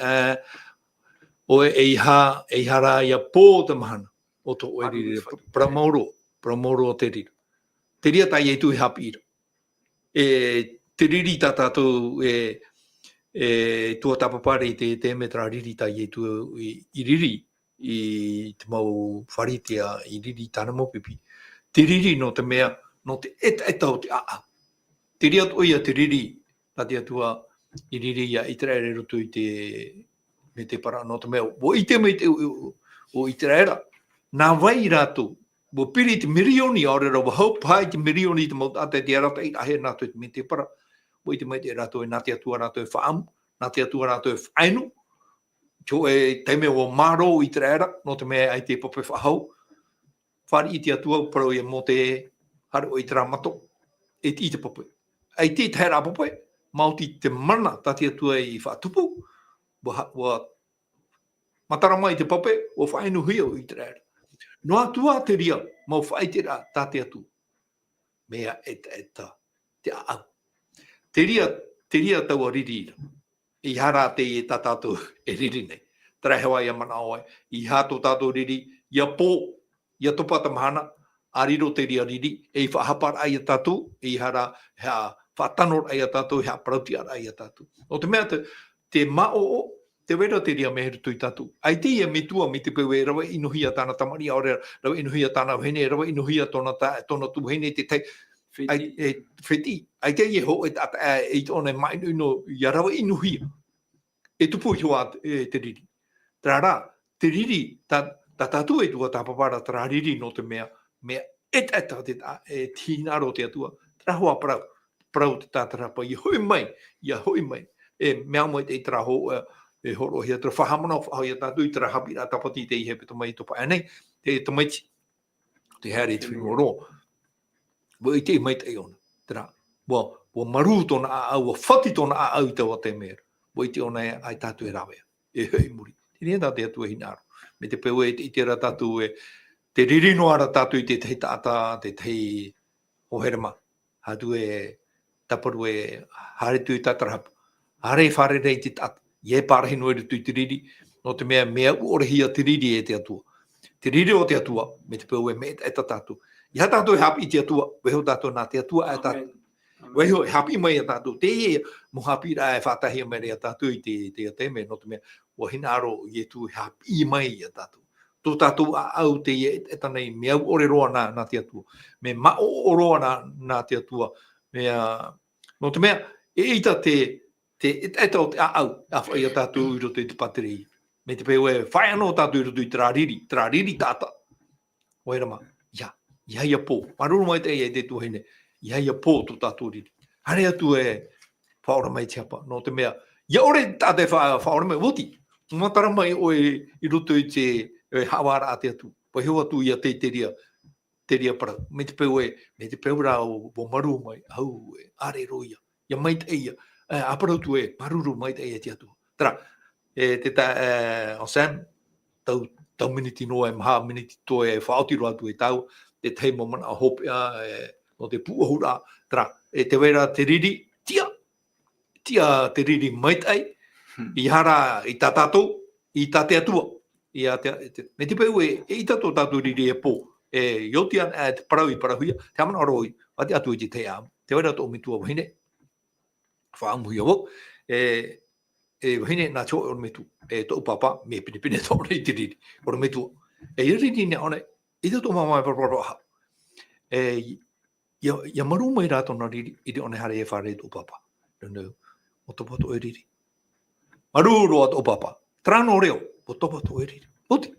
o e hara ia pō te mahana o to o riri pramoro o te riri. Te ria tai e tu hapi ira. E te riri tātou tua tapapare te metra riri tai e tu i riri i te mau wharitea i riri tāna mopipi. Te riri no te mea no te eta o te a. Te ria o ia te riri, tati atua i riri ia i te rere roto i me te para no te mea. Wo i te mei te o i te rera, nā vai rātou, wo piri te mirioni a ora wa hau pai te mirioni te mau ate te arata i ahe rātou me te para. Wo i te mei te rātou e nā te atua rātou e whaamu, nā te atua rātou e whainu, tō e te mea o maro i te rera, no te mea ai te pope whahau, whari i te atua parau e mo te hara o i te ramato, e ti te pope. Ai te te hera pope, mauti te mana tati atua i whatupu, wa matara mai te pope, o whainu hia o i te rera. No atua te ria, mau whai te rā tati atu. Mea te au. Te ria tau a riri ira. I hara te e tatatu e riri nei. Tara hewa ia mana oai. I hato tātou riri, ia pō, ia topata mahana, ariro te ria riri, e i whahapar ai a tātou, i hara hea whatanor ai a tātou, hea parauti ara ai a tātou. O te mea te mao, te wera te ria meheru tui tātou. Ai te ia me tua me te pewe, rawa inuhia tāna tamari aore, rawa inuhia tāna hene, rawa inuhia tōna tu hene te tei, wheti. Ai te ia ho, e tōna mai no, ia rawa inuhia. E tupu i hoa te riri. Tā rā, te riri, tātou e tua tāpapara, tā riri no te mea e tīnaro te atua, tā hoa parau te tātarapa, i hoi mai, e mea mai te traho e horo hia, tra whahamana o whahoi a tātou, i tra hapi rā tapati te ihe pe tamai topa anei, te tamaiti, te hare te whimoro. Wa i te mai te iona, tra, wa maru tona a au, wa whati tona a au i tawa te mea. Wa i te ona e ai tātou e rawea, e hei muri. Tini e tātou e atua hinaro. Me te pewe i te ra tātou e, te ririno ara tātou i te tei tāta, te tei hoherema. Hatu e taparu e hare tui tātarahapu. Hare whare rei te tāta. Ie pārahino e tui te riri. No te mea uorehia te riri e te atua. Te riri o te atua, me te pewe me e tātou. Ia tātou e hapi i te atua, weho tātou nā te atua e tātou. Weho e hapi mai a tātou. Te e mo hapi rā e whātahi a mere a tātou i te me, no te mea. Wa hinaro i e tu hapi mai a tātou. Tō tātou a au te e tanei mea ore roa nā te atua. Me mao o roa nā te atua. No te mea, e ita te o te a au, a whai a tātou i roto i te pateri. Me te peo e whai anō tātou i roto i te rāriri tāta. Oerama, ia pō. Maruru mai te e te tuhine, ia pō tō tātou riri. Hare atu e whaora mai te apa. No te mea, ia ore tātou whaora mai woti. Matara mai o i roto i te hawara a te atu. Pai hua tu ia te ria para. Me te peu rā o maru mai. Au, are roia. Ia mai te ia. Aparau tu e, maruru mai te ia te atu. Tara, o Sam, tau miniti noa e maha miniti to e whaotiro atu e tau. Te teimo mana a hopea, no te puahura. Tara, te wera te riri, tia te riri mai te I hara i tā tātou, i tā te atua. Me te peu e i tātou tātou riri e pō. E iotian e te parau i parahuia, te amana aroi, ati atu i te te am. Te wera tō mitua wahine, whaamuhia wok. hine na cho on metu to papa me pine to ri ti or metu ri ne on I to mama pro ha ya maru mai ra to na ri I on hare fa re to papa no o to poto ri maru ro to papa trano reo o to poto ri oti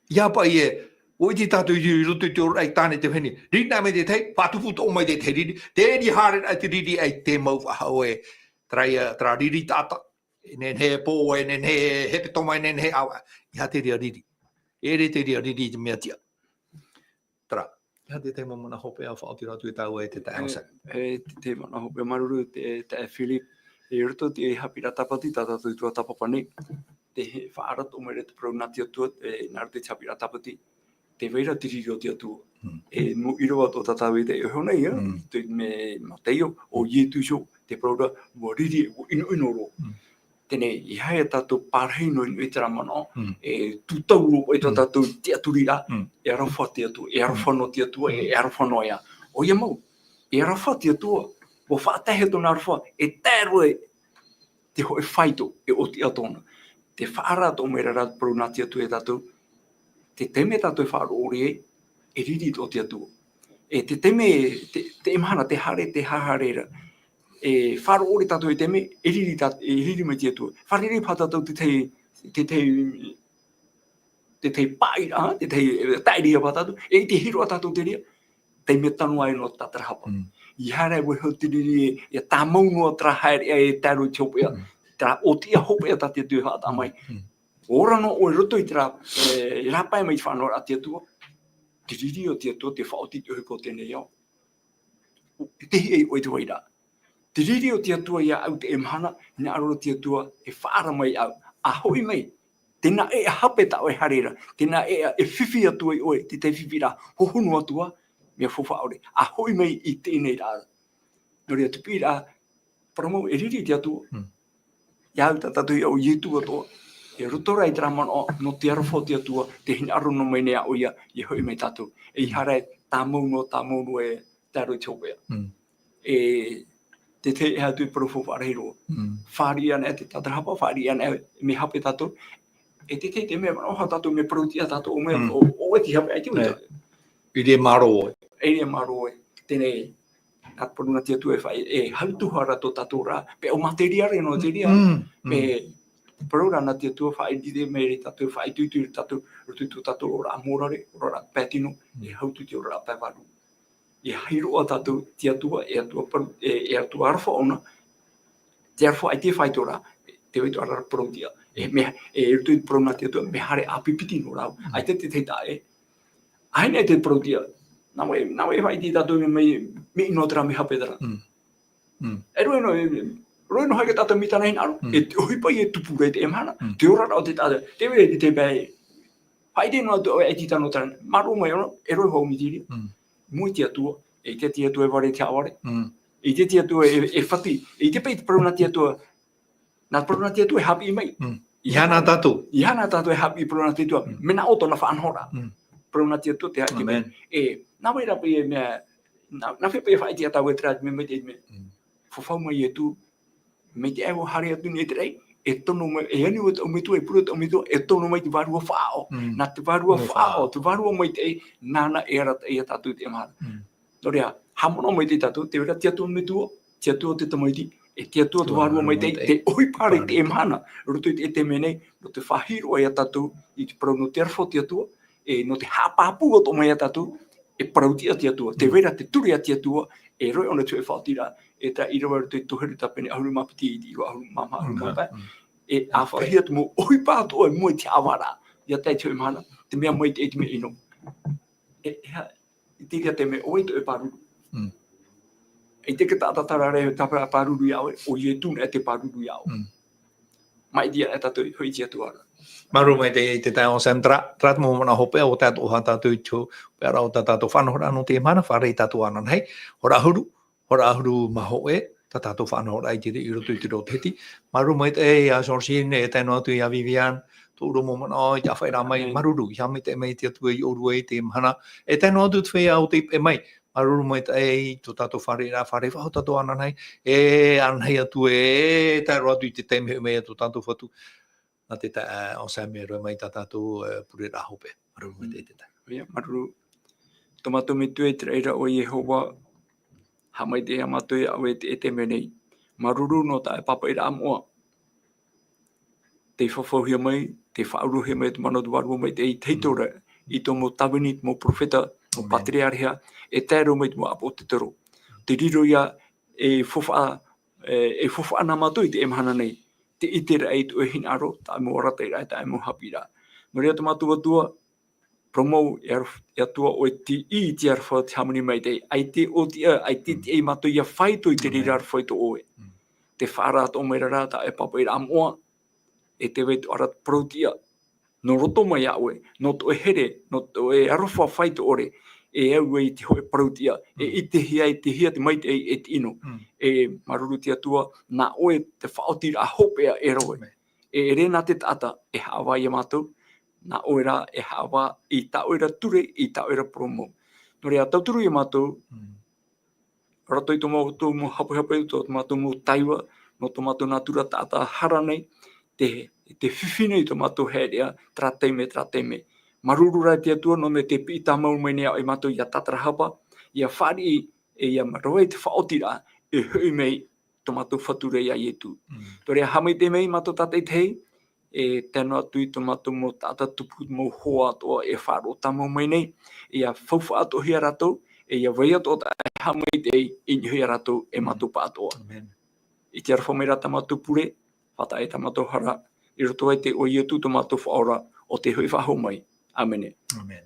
ya pa ye o ji ta to ri ru to ai ta ne te hini ri na me de thai pa tu fu to mai de thai ri de ri ha ai ti ri ai te mo ha we tra ri ta nen he po nen he pe toma nen he awa ya te ri ere te ri me tia tra ya te mo na hope a fa tira tu ta we te ta sa te mo na hope maruru te Philip e ruto te hapira tapati tata tu tapapani te fa to mere te pro na tia tu na te hapira tapati te veira tiri tia tu e no iro to tata we te ho nei te me Mateo o ye tu jo te pro mo ri ino ro tene I hae tātou pārheino I te ramano, tu tauro o ito tātou te aturira, e arawha te atua, e arawhano te atua, e arawhano ia. O ia mau, e arawha te atua, o whaatahe tōna arawha, e tēroe te hoi whaito e o te atona. Te whaara tō mera rāt pro nā te atua e tātou, te teme tātou e whaaro ori e riri tō te atua. E te teme, te imahana, te hare, te haharera, e wharo ori tātou I teme, e riri mai te atua. Whariri pā tātou te tei pai, te tei tairia pā tātou, e te hiro a tātou te ria, te me tanu ai no tātara hapa. I hara we ho te riri, e tā maunua tra haere e tāru te hopea, tra o tia hopea tā te atua hata mai. Ora no o roto I tra, e rapai mai whanora a te atua, te riri o te atua, te whaoti te hoko tēnei au. Te hi e o te waira. Te riri o te atua ia au te emhana, ne aro te atua e whaara mai au. A hoi mai, tēnā e hape ta o e harera, tēnā e whiwhi atua I oe, te whiwhira hohonu atua, mea whawha ore. A hoi mai I tēnei rāra. Nori a tupi rā, paramo e riri te atua. Ia au tātou au ietu atua. E rotora I te ramano, no te arawha te atua, te hina aro no mai nea o ia, I hoi mai tātou. E I harai tā mauno e tāro te hopea. Te te ea tui profo wharehiro. Whari ana e te tatarahapa, whari ana e me hape tātou. E te mea manoha tātou me protia tātou o mea o e ti hape ai te uita. I re maro oi. E re maro oi. Tēnei, at poruna tia tu e whai, e hautuhara tō tātou rā. Pe o materiare no te ria. Pe porura na tia tu e whai, dide me re tātou whai tuituri tātou, rututu tātou ora amorare, ora pētino, e haututi ora pēwaru. E hairo a tātou te atua, e atua arwha ona, te arwha ai te whaitora, te waitu arara protia. E rutu I prona te atua, me hare apipiti no rau. Ai te tae. Aine te protia, nā wai whai te tātou me inotara me hapetara. E roi no hake tātou mitana hin aro, e hoipai e tupura te emhana, te ora rao te tātou, te were te bēe. Whai te no atu e te tanotara, maro mai ono, e roi hau mitiri. Mui te atua, e te atua e ware te aware. E te atua e whati, e te pei te paruna te atua, nā paruna te atua e hapi I mai. I hana tātou. I hana tātou e hapi I paruna te atua, mena oto na whaanhora. Paruna te atua te hapi mai. E nā wai rapi e mea, nā whipa e whai te atau e trāt me te me. Whawhau mai e tu, me te ewa hare atu ni e te rei, e tono mai, e anu o me tu, e pura o me tu, e tono mai te varua whao. Nā te varua whao, te varua mai te e, nāna e ara e tātou te amara. Norea, hamono mai te tātou, te wera te atua me tu, te atua te tamaiti, e te atua te varua mai te oipare te emhana, roto I te menei, no te whahiro e tātou, I te parau no te arwho te atua, e no te hāpāpu o to mai a tātou, e parautia te atua, te wera te turi a te atua, e roi ona tu e whaotira, e ta irawa roto I tuheru tapene, ahuru mapiti I iro, ahuru mama, ahuru mapa, e a whahia te mo, oipātua e mua te awara, ia tai tu e mana, te mea mai te me ino. I tika te me oito e paruru. I tika tātatara reo tāpera paruru iau o I e tūna e te paruru iau. Mai dia e tātou hoi tia tuara. Maru mai te tai o sem trat mo mana hope o tātou ha tātou I tō pera o tātou whanahora no te mana wharei tātou anan hei. Hora ahuru maho e, tātou whanahora I te I roto I te roteti. Maru mai te a Georgine e taino atu I a Vivian, tō uro mo mana o I a whaira mai maruru. Ia mai te mai te atu I oru e te mhana. E taino atu te whea o te e mai. aruru mai tai to tato whare whao tato ana nei anai atu tai roa tu I te teime mea to tato whatu na te o sa me roa mai tato pure ra hope aruru mai te tai Ia maruru tomato me tu e treira o Yehova ha mai te amato e awe te me nei maruru no ta papa ira amoa te whawhauhia mai te whauruhia mai te mana duaru mai te I teitora I tō mo tawini mo profeta mo patriarhia e tēro mai te mo apo te toro te riro ia e fofa ana mato I te emhana nei te itera ai tu e hin aro ta mo rata ira ta mo hapira no rea tomato tua promo e atua o te I te arwha te hamuni mai te ai te o te ai te e mato ia whaito I te rira whaito oe te whara ato mai rara ta e papa ira amoa e te wei tu arat protia no roto mai awe no to here no to e arwha whaito ore e au e te hoe protia e te hia te mai te ino e maruru te atua na oe te whaotira a hopea e roe e rena te tata e hawa I matou na oera e hawa I ta oera ture I ta oera promo no rea tauturu I matou rato I tomo mo hapu to tomato mo taiwa no tomato natura tata hara nei te whiwhine I tomato herea trateme maruru rai te atua no me te pita mau mai nea I matou ia tatarahapa ia whari e ia maroe te whaotira e hui mei tomato whature ia ietu to rea hamai te mei matou tatai tei e tēnā tui tomato mo tata tupu mo hoa toa e wharo tamo mai nei ia whauwha ato hia ratou e ia wai ato ta hamai te I hia ratou e matou pātoa I te arwha mera tamato pure whata e tamato hara I roto ai te o ietu tomato whaora o te hui whaho mai. Amen. Amen.